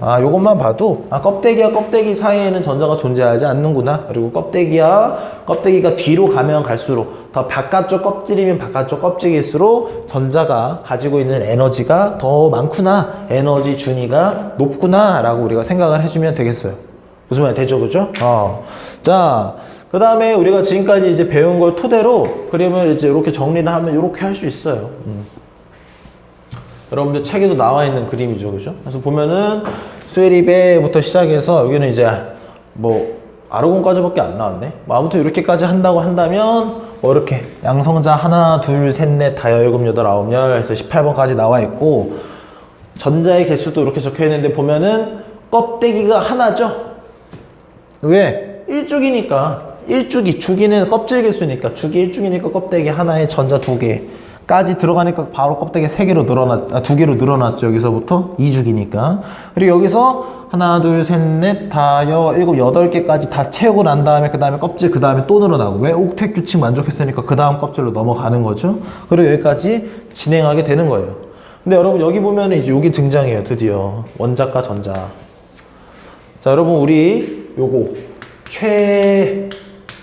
껍데기와 껍데기 사이에는 전자가 존재하지 않는구나. 그리고 껍데기가 뒤로 가면 갈수록 더 바깥쪽 껍질이면 바깥쪽 껍질일수록 전자가 가지고 있는 에너지가 더 많구나. 에너지 준위가 높구나 라고 우리가 생각을 해주면 되겠어요. 무슨 말이 되죠? 그죠? 자, 그 다음에 우리가 지금까지 이제 배운 걸 토대로 그림을 이제 이렇게 정리를 하면 이렇게 할 수 있어요. 여러분들 책에도 나와 있는 그림이죠. 그죠? 그래서 보면은 수에리베부터 시작해서 여기는 이제 뭐 아르곤까지밖에 안 나왔네. 뭐 아무튼 이렇게까지 한다고 한다면 뭐 이렇게 양성자 하나, 둘, 셋, 넷, 다 17, 8, 9 해서 18번까지 나와 있고 전자의 개수도 이렇게 적혀 있는데 보면은 껍데기가 하나죠? 왜? 일주기니까 주기는 껍질 개수니까 주기 1주기니까 껍데기 하나에 전자 2개까지 들어가니까 바로 껍데기 3개로 2개로 늘어났죠. 여기서부터 2주기니까. 그리고 여기서 하나, 둘, 셋, 넷, 다 7, 8개까지 다 채우고 난 다음에 그 다음에 껍질 그 다음에 또 늘어나고 왜? 옥텟 규칙 만족했으니까 그 다음 껍질로 넘어가는 거죠. 그리고 여기까지 진행하게 되는 거예요. 근데 여러분 여기 보면 이제 여기 등장해요. 드디어 원자과 전자. 자, 여러분 우리 요거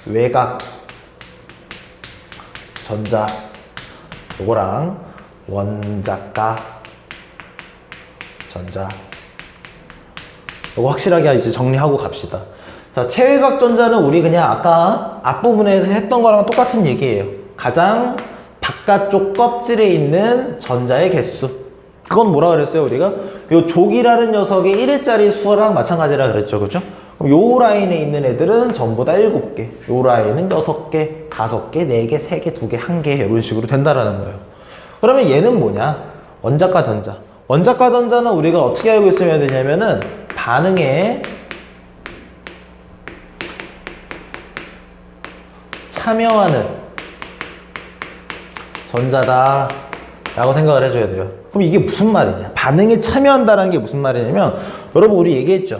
최외곽 전자 요거랑 원자과 전자 요거 확실하게 이제 정리하고 갑시다. 자, 최외곽 전자는 우리 그냥 아까 앞부분에서 했던 거랑 똑같은 얘기예요. 가장 바깥쪽 껍질에 있는 전자의 개수. 그건 뭐라 그랬어요, 우리가? 요 족이라는 녀석의 1일짜리 수랑 마찬가지라 그랬죠, 그죠? 그럼 요 라인에 있는 애들은 전부 다 7개. 요 라인은 6개, 5개, 4개, 3개, 2개, 1개 이런 식으로 된다라는 거예요. 그러면 얘는 뭐냐? 원자과 전자. 원자과 전자는 우리가 어떻게 알고 있으면 되냐면은 반응에 참여하는 전자다 라고 생각을 해줘야 돼요. 그럼 이게 무슨 말이냐? 반응에 참여한다는 게 무슨 말이냐면 여러분 우리 얘기했죠.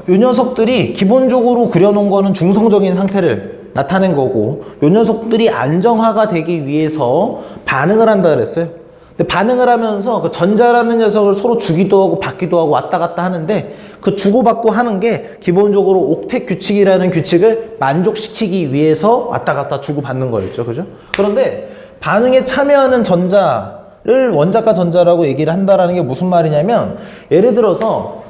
이 녀석들이 기본적으로 그려놓은 거는 중성적인 상태를 나타낸 거고 이 녀석들이 안정화가 되기 위해서 반응을 한다 그랬어요. 근데 반응을 하면서 그 전자라는 녀석을 서로 주기도 하고 받기도 하고 왔다 갔다 하는데 그 주고받고 하는 게 기본적으로 옥텟 규칙이라는 규칙을 만족시키기 위해서 왔다 갔다 주고받는 거였죠. 그죠? 그런데 반응에 참여하는 전자를 원자과 전자라고 얘기를 한다라는 게 무슨 말이냐면 예를 들어서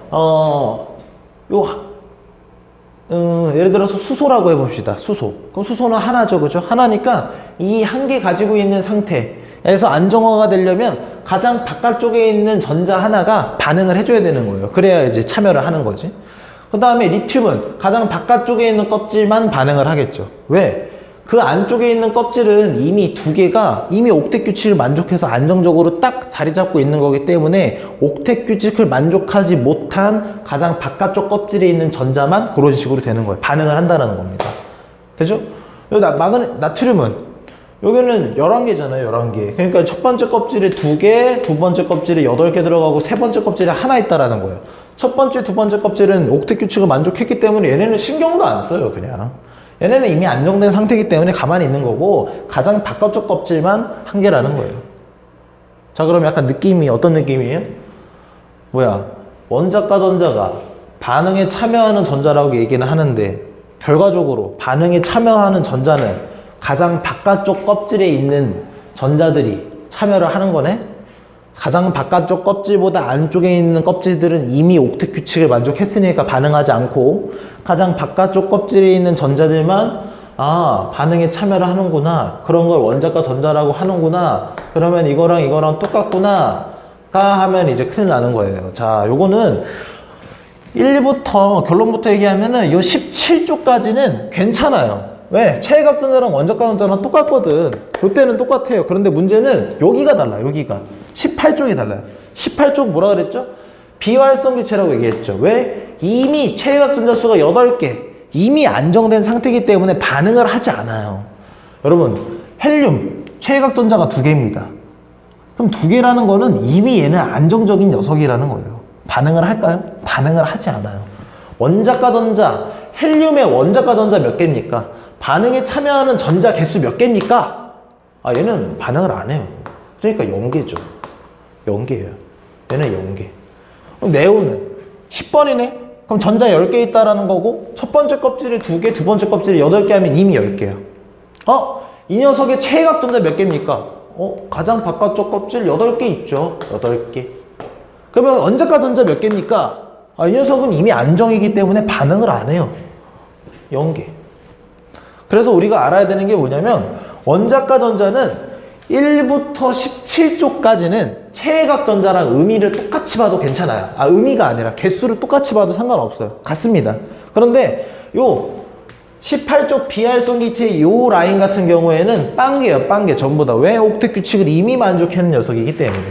예를 들어서 수소라고 해봅시다. 수소. 그럼 수소는 하나죠. 그죠? 하나니까 이 한 개 가지고 있는 상태에서 안정화가 되려면 가장 바깥쪽에 있는 전자 하나가 반응을 해줘야 되는 거예요. 그래야 이제 참여를 하는 거지. 그 다음에 리튬은 가장 바깥쪽에 있는 껍질만 반응을 하겠죠. 왜? 그 안쪽에 있는 껍질은 이미 2개가 이미 옥텟 규칙을 만족해서 안정적으로 딱 자리 잡고 있는 거기 때문에 옥텟 규칙을 만족하지 못한 가장 바깥쪽 껍질에 있는 전자만 그런 식으로 되는 거예요. 반응을 한다는 겁니다. 되죠? 나트륨은 여기는 11개잖아요. 11개. 그러니까 첫 번째 껍질에 2개, 두 번째 껍질에 8개 들어가고 세 번째 껍질에 하나 있다라는 거예요. 첫 번째, 두 번째 껍질은 옥텟 규칙을 만족했기 때문에 얘네는 신경도 안 써요. 그냥. 얘네는 이미 안정된 상태이기 때문에 가만히 있는 거고 가장 바깥쪽 껍질만 한 개라는 거예요. 자, 그럼 약간 느낌이 어떤 느낌이에요? 뭐야? 원자과 전자가 반응에 참여하는 전자라고 얘기는 하는데 결과적으로 반응에 참여하는 전자는 가장 바깥쪽 껍질에 있는 전자들이 참여를 하는 거네? 가장 바깥쪽 껍질보다 안쪽에 있는 껍질들은 이미 옥텟 규칙을 만족했으니까 반응하지 않고 가장 바깥쪽 껍질에 있는 전자들만 반응에 참여를 하는구나. 그런 걸 원자과 전자라고 하는구나. 그러면 이거랑 똑같구나. 가 하면 이제 큰일 나는 거예요. 자, 요거는 1부터 결론부터 얘기하면은 요 17조까지는 괜찮아요. 왜? 최외곽 전자랑 원자과 전자랑 똑같거든. 요때는 똑같아요. 그런데 문제는 여기가 달라요. 여기가 18쪽이 달라요. 18쪽 뭐라 그랬죠? 비활성 기체라고 얘기했죠. 왜? 이미 최외곽 전자 수가 8개 이미 안정된 상태이기 때문에 반응을 하지 않아요. 여러분 헬륨 최외곽 전자가 2개입니다. 그럼 두 개라는 거는 이미 얘는 안정적인 녀석이라는 거예요. 반응을 할까요? 반응을 하지 않아요. 원자과 전자, 헬륨의 원자과 전자 몇 개입니까? 반응에 참여하는 전자 개수 몇 개입니까? 아, 얘는 반응을 안 해요. 그러니까 0개죠. 0개예요. 얘는 0개. 그럼 네온은 10번이네? 그럼 전자 10개 있다라는 거고, 첫 번째 껍질에 2개, 두 번째 껍질에 8개 하면 이미 10개야. 이 녀석의 최외각 전자 몇 개입니까? 가장 바깥쪽 껍질 8개 있죠. 8개. 그러면 원자과 전자 몇 개입니까? 이 녀석은 이미 안정이기 때문에 반응을 안 해요. 0개. 그래서 우리가 알아야 되는 게 뭐냐면, 원자과 전자는 1부터 17쪽까지는 최외각 전자랑 의미를 똑같이 봐도 괜찮아요. 의미가 아니라 개수를 똑같이 봐도 상관없어요. 같습니다. 그런데 요 18쪽 비활성 기체의 요 라인 같은 경우에는 빵개예요. 빵개 전부 다. 왜? 옥텟 규칙을 이미 만족하는 녀석이기 때문에.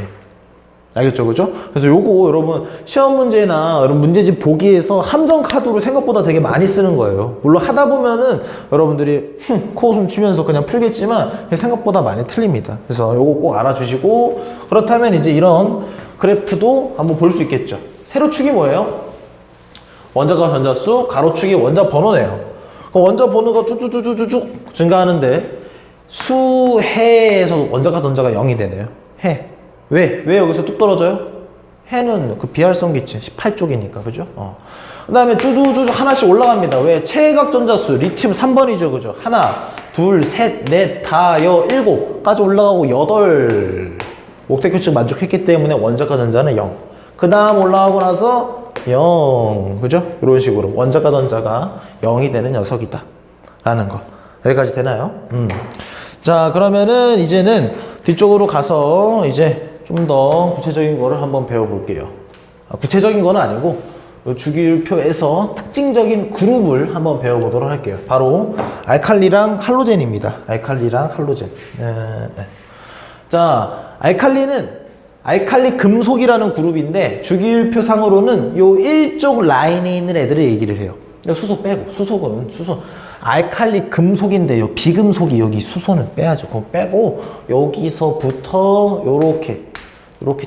알겠죠? 그죠? 그래서 요거 여러분 시험 문제나 여러분 문제집 보기에서 함정 카드로 생각보다 되게 많이 쓰는 거예요. 물론 하다 보면은 여러분들이 코웃음 치면서 그냥 풀겠지만 생각보다 많이 틀립니다. 그래서 요거 꼭 알아주시고, 그렇다면 이제 이런 그래프도 한번 볼 수 있겠죠. 세로축이 뭐예요? 원자과 전자수, 가로축이 원자 번호네요. 그럼 원자 번호가 쭉쭉쭉쭉쭉 증가하는데 수해에서 원자과 전자가 0이 되네요. 해. 왜 여기서 뚝 떨어져요? 해는 그 비활성 기체 18쪽이니까, 그죠? 그 다음에 쭈쭈쭈쭈 하나씩 올라갑니다. 왜? 최외각 전자수, 리튬 3번이죠, 그죠? 하나, 둘, 셋, 넷, 다, 여, 7까지 올라가고 8. 옥텟 규칙 만족했기 때문에 원자과 전자는 0. 그 다음 올라가고 나서 0, 그죠? 이런 식으로 원자과 전자가 0이 되는 녀석이다 라는 거. 여기까지 되나요? 자, 그러면은 이제는 뒤쪽으로 가서 이제 좀 더 구체적인 거를 한번 배워볼게요. 구체적인 건 아니고 주기율표에서 특징적인 그룹을 한번 배워보도록 할게요. 바로 알칼리랑 할로젠입니다. 알칼리랑 할로젠. 자, 알칼리는 알칼리 금속이라는 그룹인데 주기율표상으로는 요 1쪽 라인에 있는 애들을 얘기를 해요. 수소 빼고, 수소는 알칼리 금속인데요. 비금속이 여기 수소는 빼야죠. 그거 빼고 여기서부터 요렇게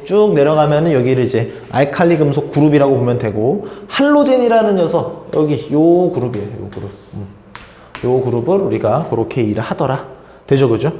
쭉 내려가면은 여기를 이제 알칼리 금속 그룹이라고 보면 되고, 할로젠이라는 녀석 여기 요 그룹이에요. 요 그룹. 요 그룹을 우리가 그렇게 일을 하더라. 되죠, 그죠?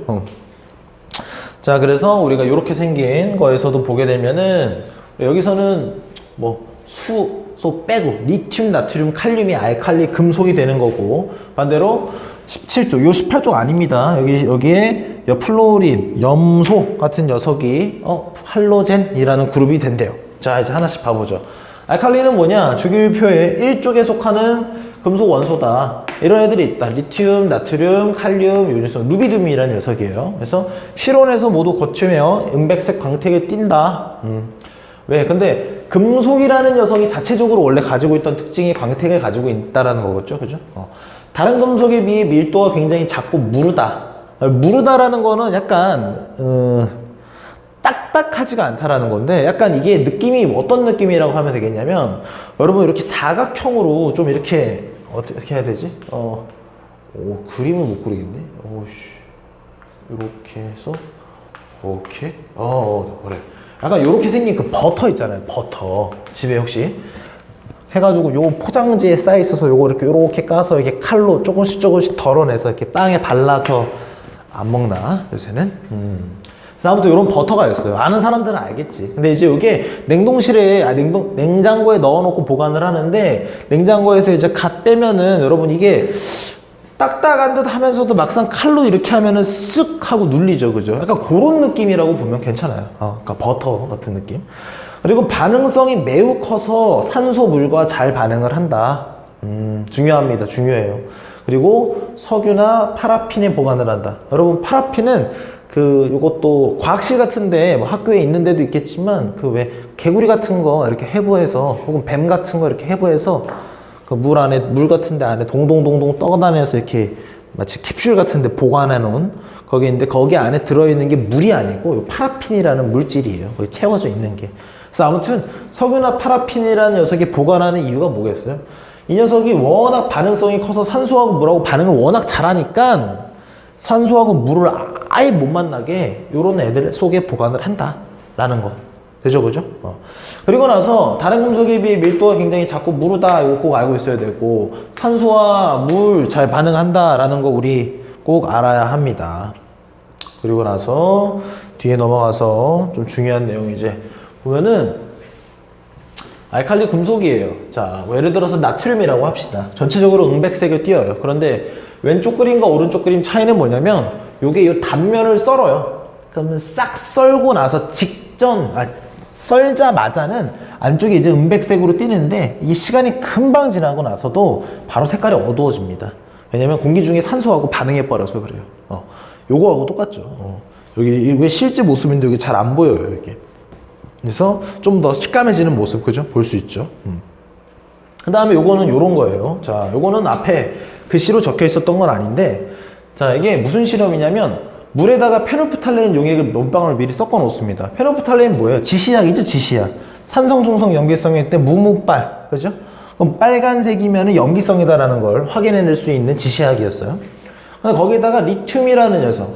자, 그래서 우리가 요렇게 생긴 거에서도 보게 되면은 여기서는 뭐 수소 빼고 리튬, 나트륨, 칼륨이 알칼리 금속이 되는 거고, 반대로 17쪽, 요 18쪽 아닙니다. 여기에 플로린, 염소 같은 녀석이 할로젠이라는 그룹이 된대요. 자, 이제 하나씩 봐보죠. 알칼리는 뭐냐? 주기율표에 1쪽에 속하는 금속 원소다. 이런 애들이 있다. 리튬, 나트륨, 칼륨, 요니소, 루비듐이라는 녀석이에요. 그래서 실온에서 모두 거치며 은백색 광택을 띈다. 왜? 근데 금속이라는 녀석이 자체적으로 원래 가지고 있던 특징이 광택을 가지고 있다라는 거겠죠, 그죠? 다른 금속에 비해 밀도가 굉장히 작고 무르다. 무르다라는 거는 약간 딱딱하지가 않다라는 건데, 약간 이게 느낌이 어떤 느낌이라고 하면 되겠냐면, 여러분 이렇게 사각형으로 좀 이렇게 어떻게 해야 되지? 그림을 못 그리겠네. 이렇게 해서 이렇게 그래. 약간 이렇게 생긴 그 버터 있잖아요. 버터 집에 혹시 해가지고 요 포장지에 쌓여 있어서 요거 이렇게 까서 이렇게 칼로 조금씩 덜어내서 이렇게 빵에 발라서 안 먹나 요새는? 그래서 아무튼 이런 버터가 있어요. 아는 사람들은 알겠지. 근데 이제 이게 냉동실에 냉장고에 넣어놓고 보관을 하는데, 냉장고에서 이제 갓 빼면은 여러분 이게 딱딱한 듯 하면서도 막상 칼로 이렇게 하면은 쓱 하고 눌리죠, 그죠? 약간 그런 느낌이라고 보면 괜찮아요. 그러니까 버터 같은 느낌. 그리고 반응성이 매우 커서 산소 물과 잘 반응을 한다. 중요합니다. 중요해요. 그리고 석유나 파라핀에 보관을 한다. 여러분 파라핀은 요것도 과학실 같은데 뭐 학교에 있는 데도 있겠지만 왜 개구리 같은 거 이렇게 해부해서, 혹은 뱀 같은 거 이렇게 해부해서 그 물 같은 데 안에 동동동동 떠다녀서 이렇게 마치 캡슐 같은 데 보관해 놓은 거기 있는데, 거기 안에 들어있는 게 물이 아니고 파라핀이라는 물질이에요. 거기 채워져 있는 게. 그래서 아무튼 석유나 파라핀이라는 녀석이 보관하는 이유가 뭐겠어요? 이 녀석이 워낙 반응성이 커서 산소하고 물하고 반응을 워낙 잘하니까 산소하고 물을 아예 못 만나게 요런 애들 속에 보관을 한다라는 거. 되죠, 그죠? 그리고 나서 다른 금속에 비해 밀도가 굉장히 작고 무르다. 이거 꼭 알고 있어야 되고, 산소와 물 잘 반응한다라는 거 우리 꼭 알아야 합니다. 그리고 나서 뒤에 넘어가서 좀 중요한 내용 이제 보면은 알칼리 금속이에요. 자, 뭐 예를 들어서 나트륨이라고 합시다. 전체적으로 은백색을 띄어요. 그런데 왼쪽 그림과 오른쪽 그림 차이는 뭐냐면 요게 이 단면을 썰어요. 그러면 싹 썰고 나서 썰자마자는 안쪽에 이제 은백색으로 띄는데 이게 시간이 금방 지나고 나서도 바로 색깔이 어두워집니다. 왜냐면 공기 중에 산소하고 반응해 버려서 그래요. 요거하고 똑같죠. 여기 이게 실제 모습인데 여기 잘 안 보여요, 이게. 그래서 좀 더 식감해지는 모습, 그죠? 볼 수 있죠. 그 다음에 요거는 요런 거예요. 자, 요거는 앞에 글씨로 적혀 있었던 건 아닌데, 자, 이게 무슨 실험이냐면, 물에다가 페놀프탈레인 용액을 몇 방울 미리 섞어 놓습니다. 페놀프탈레인 뭐예요? 지시약이죠, 지시약. 산성, 중성, 염기성일 때 무무빨, 그죠? 그럼 빨간색이면 염기성이다라는 걸 확인해낼 수 있는 지시약이었어요. 거기에다가 리튬이라는 녀석.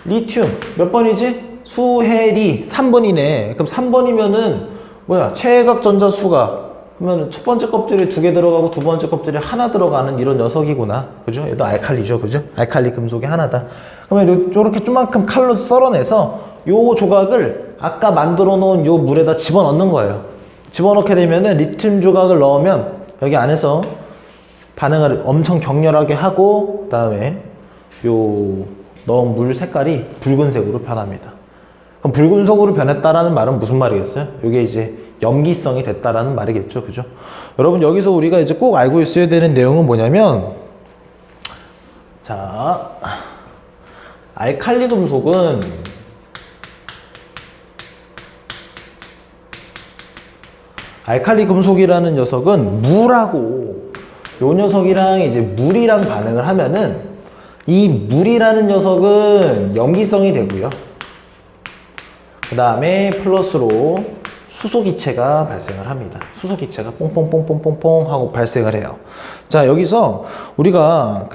리튬. 몇 번이지? 수헤리 3번이네. 그럼 3번이면은 뭐야? 최외각 전자 수가 그러면 첫 번째 껍질에 2개 들어가고 두 번째 껍질에 하나 들어가는 이런 녀석이구나. 그죠? 얘도 알칼리죠. 그죠? 알칼리 금속이 하나다. 그러면 요렇게 조만큼 칼로 썰어내서 요 조각을 아까 만들어 놓은 요 물에다 집어넣는 거예요. 집어넣게 되면은 리튬 조각을 넣으면 여기 안에서 반응을 엄청 격렬하게 하고, 그 다음에 요 넣은 물 색깔이 붉은색으로 변합니다. 그럼 붉은색으로 변했다라는 말은 무슨 말이겠어요? 이게 이제 염기성이 됐다라는 말이겠죠. 그죠? 여러분, 여기서 우리가 이제 꼭 알고 있어야 되는 내용은 뭐냐면, 자, 알칼리 금속은 알칼리 금속이라는 녀석은 물하고 요 녀석이랑 이제 물이랑 반응을 하면은 이 물이라는 녀석은 염기성이 되고요. 그 다음에 플러스로 수소기체가 발생을 합니다. 수소기체가 뽕뽕뽕뽕뽕뽕 하고 발생을 해요. 자, 여기서 우리가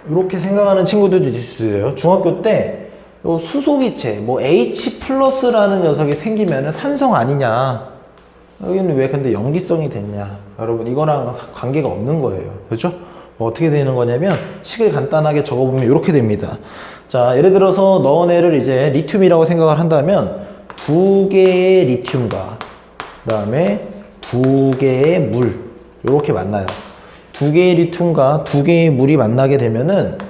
이렇게 생각하는 친구들도 있어요. 중학교 때 요 수소기체, 뭐 H 플러스라는 녀석이 생기면은 산성 아니냐. 여기는 왜 근데 염기성이 됐냐. 여러분, 이거랑 관계가 없는 거예요. 그렇죠? 어떻게 되는 거냐면 식을 간단하게 적어보면 이렇게 됩니다. 자, 예를 들어서 넣은 애를 이제 리튬이라고 생각을 한다면 2개의 리튬과 그 다음에 2개의 물 이렇게 만나요. 2개의 리튬과 2개의 물이 만나게 되면은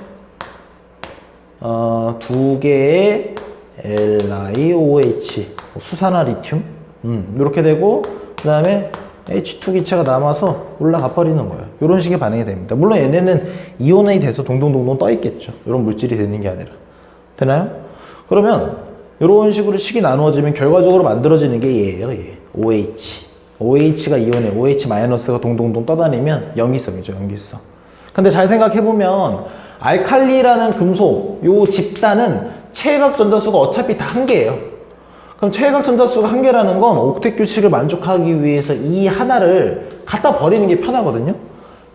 2개의 LiOH 수산화 리튬 이렇게 되고, 그 다음에 H2 기체가 남아서 올라가 버리는 거예요. 이런 식의 반응이 됩니다. 물론 얘네는 이온이 돼서 동동동동 떠 있겠죠. 이런 물질이 되는 게 아니라. 되나요? 그러면 이런 식으로 식이 나누어지면 결과적으로 만들어지는 게 얘예요. 얘. OH. OH가 이온에 OH-가 동동동 떠다니면 염기성이죠. 염기성. 근데 잘 생각해보면 알칼리라는 금속 요 집단은 최외각 전자수가 어차피 다 한 개예요. 그럼 최외각 전자수가 한 개라는 건 옥텟 규칙을 만족하기 위해서 이 하나를 갖다 버리는 게 편하거든요.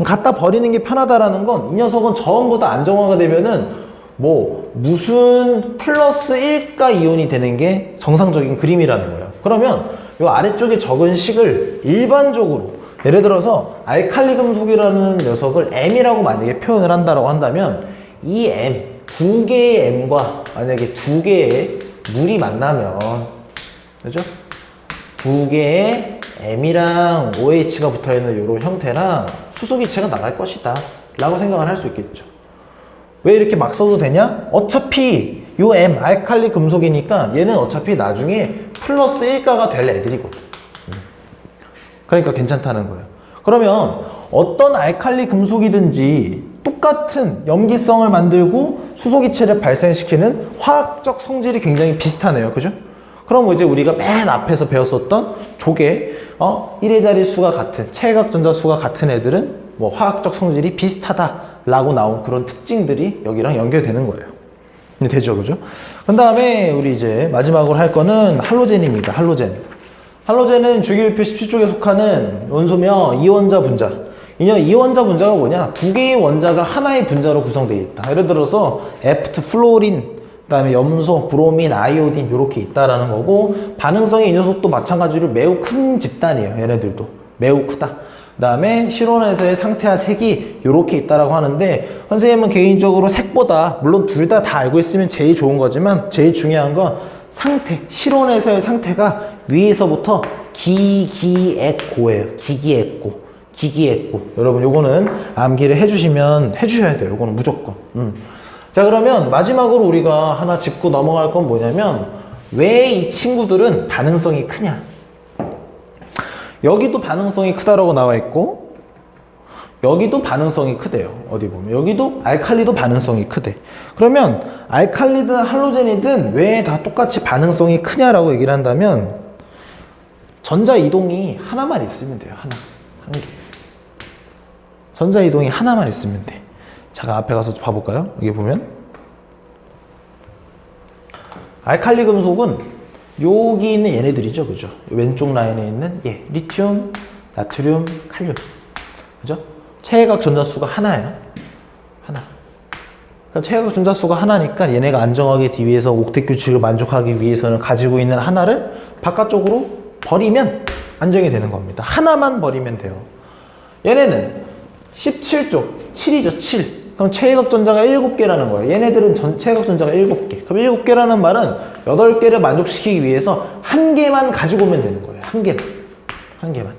갖다 버리는 게 편하다라는 건 이 녀석은 전부 다 안정화가 되면은 뭐 무슨 플러스 1가 이온이 되는 게 정상적인 그림이라는 거예요. 그러면 요 아래쪽에 적은 식을 일반적으로 예를 들어서 알칼리 금속이라는 녀석을 M이라고 만약에 표현을 한다고 한다면 이 M, 2개의 M과 만약에 2개의 물이 만나면, 그죠? 2개의 M이랑 OH가 붙어있는 이런 형태랑 수소기체가 나갈 것이다 라고 생각을 할 수 있겠죠. 왜 이렇게 막 써도 되냐? 어차피 요 M, 알칼리 금속이니까 얘는 어차피 나중에 플러스 1가가 될 애들이거든. 그러니까 괜찮다는 거예요. 그러면 어떤 알칼리 금속이든지 똑같은 염기성을 만들고 수소기체를 발생시키는 화학적 성질이 굉장히 비슷하네요. 그죠? 그럼 이제 우리가 맨 앞에서 배웠었던 조개 1의 자리 수가 같은 최외각 전자 수가 같은 애들은 뭐 화학적 성질이 비슷하다라고 나온 그런 특징들이 여기랑 연결되는 거예요. 되죠, 그죠? 그 다음에 우리 이제 마지막으로 할 거는 할로젠입니다. 할로젠. 할로젠은 주기율표 17쪽에 속하는 원소며 이원자 분자. 이 원자 분자가 뭐냐? 두 개의 원자가 하나의 분자로 구성되어 있다. 예를 들어서 F2 플로린, 그 다음에 염소, 브로민, 아이오딘 이렇게 있다라는 거고, 반응성이 이 녀석도 마찬가지로 매우 큰 집단이에요. 얘네들도 매우 크다. 그 다음에 실온에서의 상태와 색이 이렇게 있다라고 하는데, 선생님은 개인적으로 색보다 물론 둘 다 알고 있으면 제일 좋은 거지만 제일 중요한 건 상태, 실온에서의 상태가 위에서부터 기기액고예요. 기기액고. 여러분 요거는 암기를 해주셔야 돼요. 요거는 무조건. 자, 그러면 마지막으로 우리가 하나 짚고 넘어갈 건 뭐냐면, 왜 이 친구들은 반응성이 크냐? 여기도 반응성이 크다라고 나와 있고, 여기도 반응성이 크대요. 어디 보면 여기도 알칼리도 반응성이 크대. 그러면 알칼리든 할로젠이든 왜 다 똑같이 반응성이 크냐라고 얘기를 한다면, 전자 이동이 하나만 있으면 돼요. 한 개. 전자 이동이 하나만 있으면 돼. 제가 앞에 가서 봐볼까요? 여기 보면 알칼리 금속은 여기 있는 얘네들이죠, 그죠? 왼쪽 라인에 있는 리튬, 나트륨, 칼륨, 그죠? 최외각 전자수가 하나예요. 하나. 그러니까 최외각 전자수가 하나니까 얘네가 안정하게 위해서 옥텟 규칙을 만족하기 위해서는 가지고 있는 하나를 바깥쪽으로 버리면 안정이 되는 겁니다. 하나만 버리면 돼요. 얘네는 17쪽, 7이죠, 7. 그럼 최외각 전자가 7개라는 거예요. 얘네들은 최외각 전자가 7개. 그럼 7개라는 말은 8개를 만족시키기 위해서 한 개만 가지고 오면 되는 거예요. 한 개만.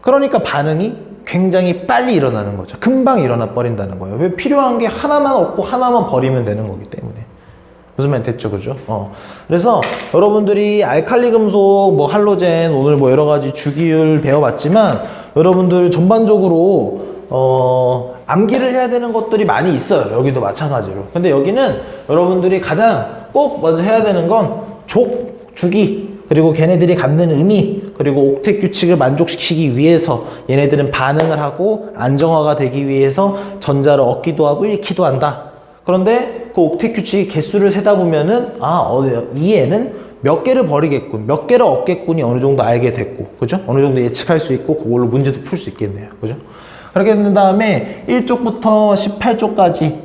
그러니까 반응이 굉장히 빨리 일어나는 거죠. 금방 일어나 버린다는 거예요. 왜? 필요한 게 하나만 얻고 하나만 버리면 되는 거기 때문에. 무슨 말 됐죠, 그죠? 그래서 여러분들이 알칼리 금속, 뭐 할로젠, 오늘 뭐 여러 가지 주기율 배워봤지만, 여러분들 전반적으로 암기를 해야 되는 것들이 많이 있어요. 여기도 마찬가지로. 근데 여기는 여러분들이 가장 꼭 먼저 해야 되는 건 주기, 그리고 걔네들이 갖는 의미, 그리고 옥텟 규칙을 만족시키기 위해서 얘네들은 반응을 하고 안정화가 되기 위해서 전자를 얻기도 하고 잃기도 한다. 그런데 그 옥텟 규칙 개수를 세다 보면은 이 애는 몇 개를 버리겠군, 몇 개를 얻겠군이 어느 정도 알게 됐고, 그죠? 어느 정도 예측할 수 있고, 그걸로 문제도 풀 수 있겠네요, 그죠? 그렇게 된 다음에 1쪽부터 18쪽까지,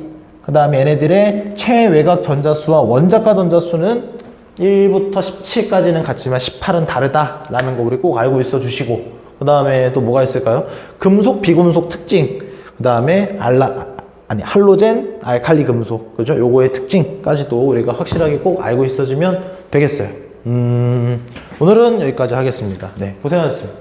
그 다음에 얘네들의 최외곽 전자수와 원자가 전자수는 1부터 17까지는 같지만 18은 다르다라는 거 우리 꼭 알고 있어 주시고, 그 다음에 또 뭐가 있을까요? 금속, 비금속 특징, 그 다음에 할로젠, 알칼리 금속, 그죠? 요거의 특징까지도 우리가 확실하게 꼭 알고 있어주면 되겠어요. 오늘은 여기까지 하겠습니다. 네, 고생하셨습니다.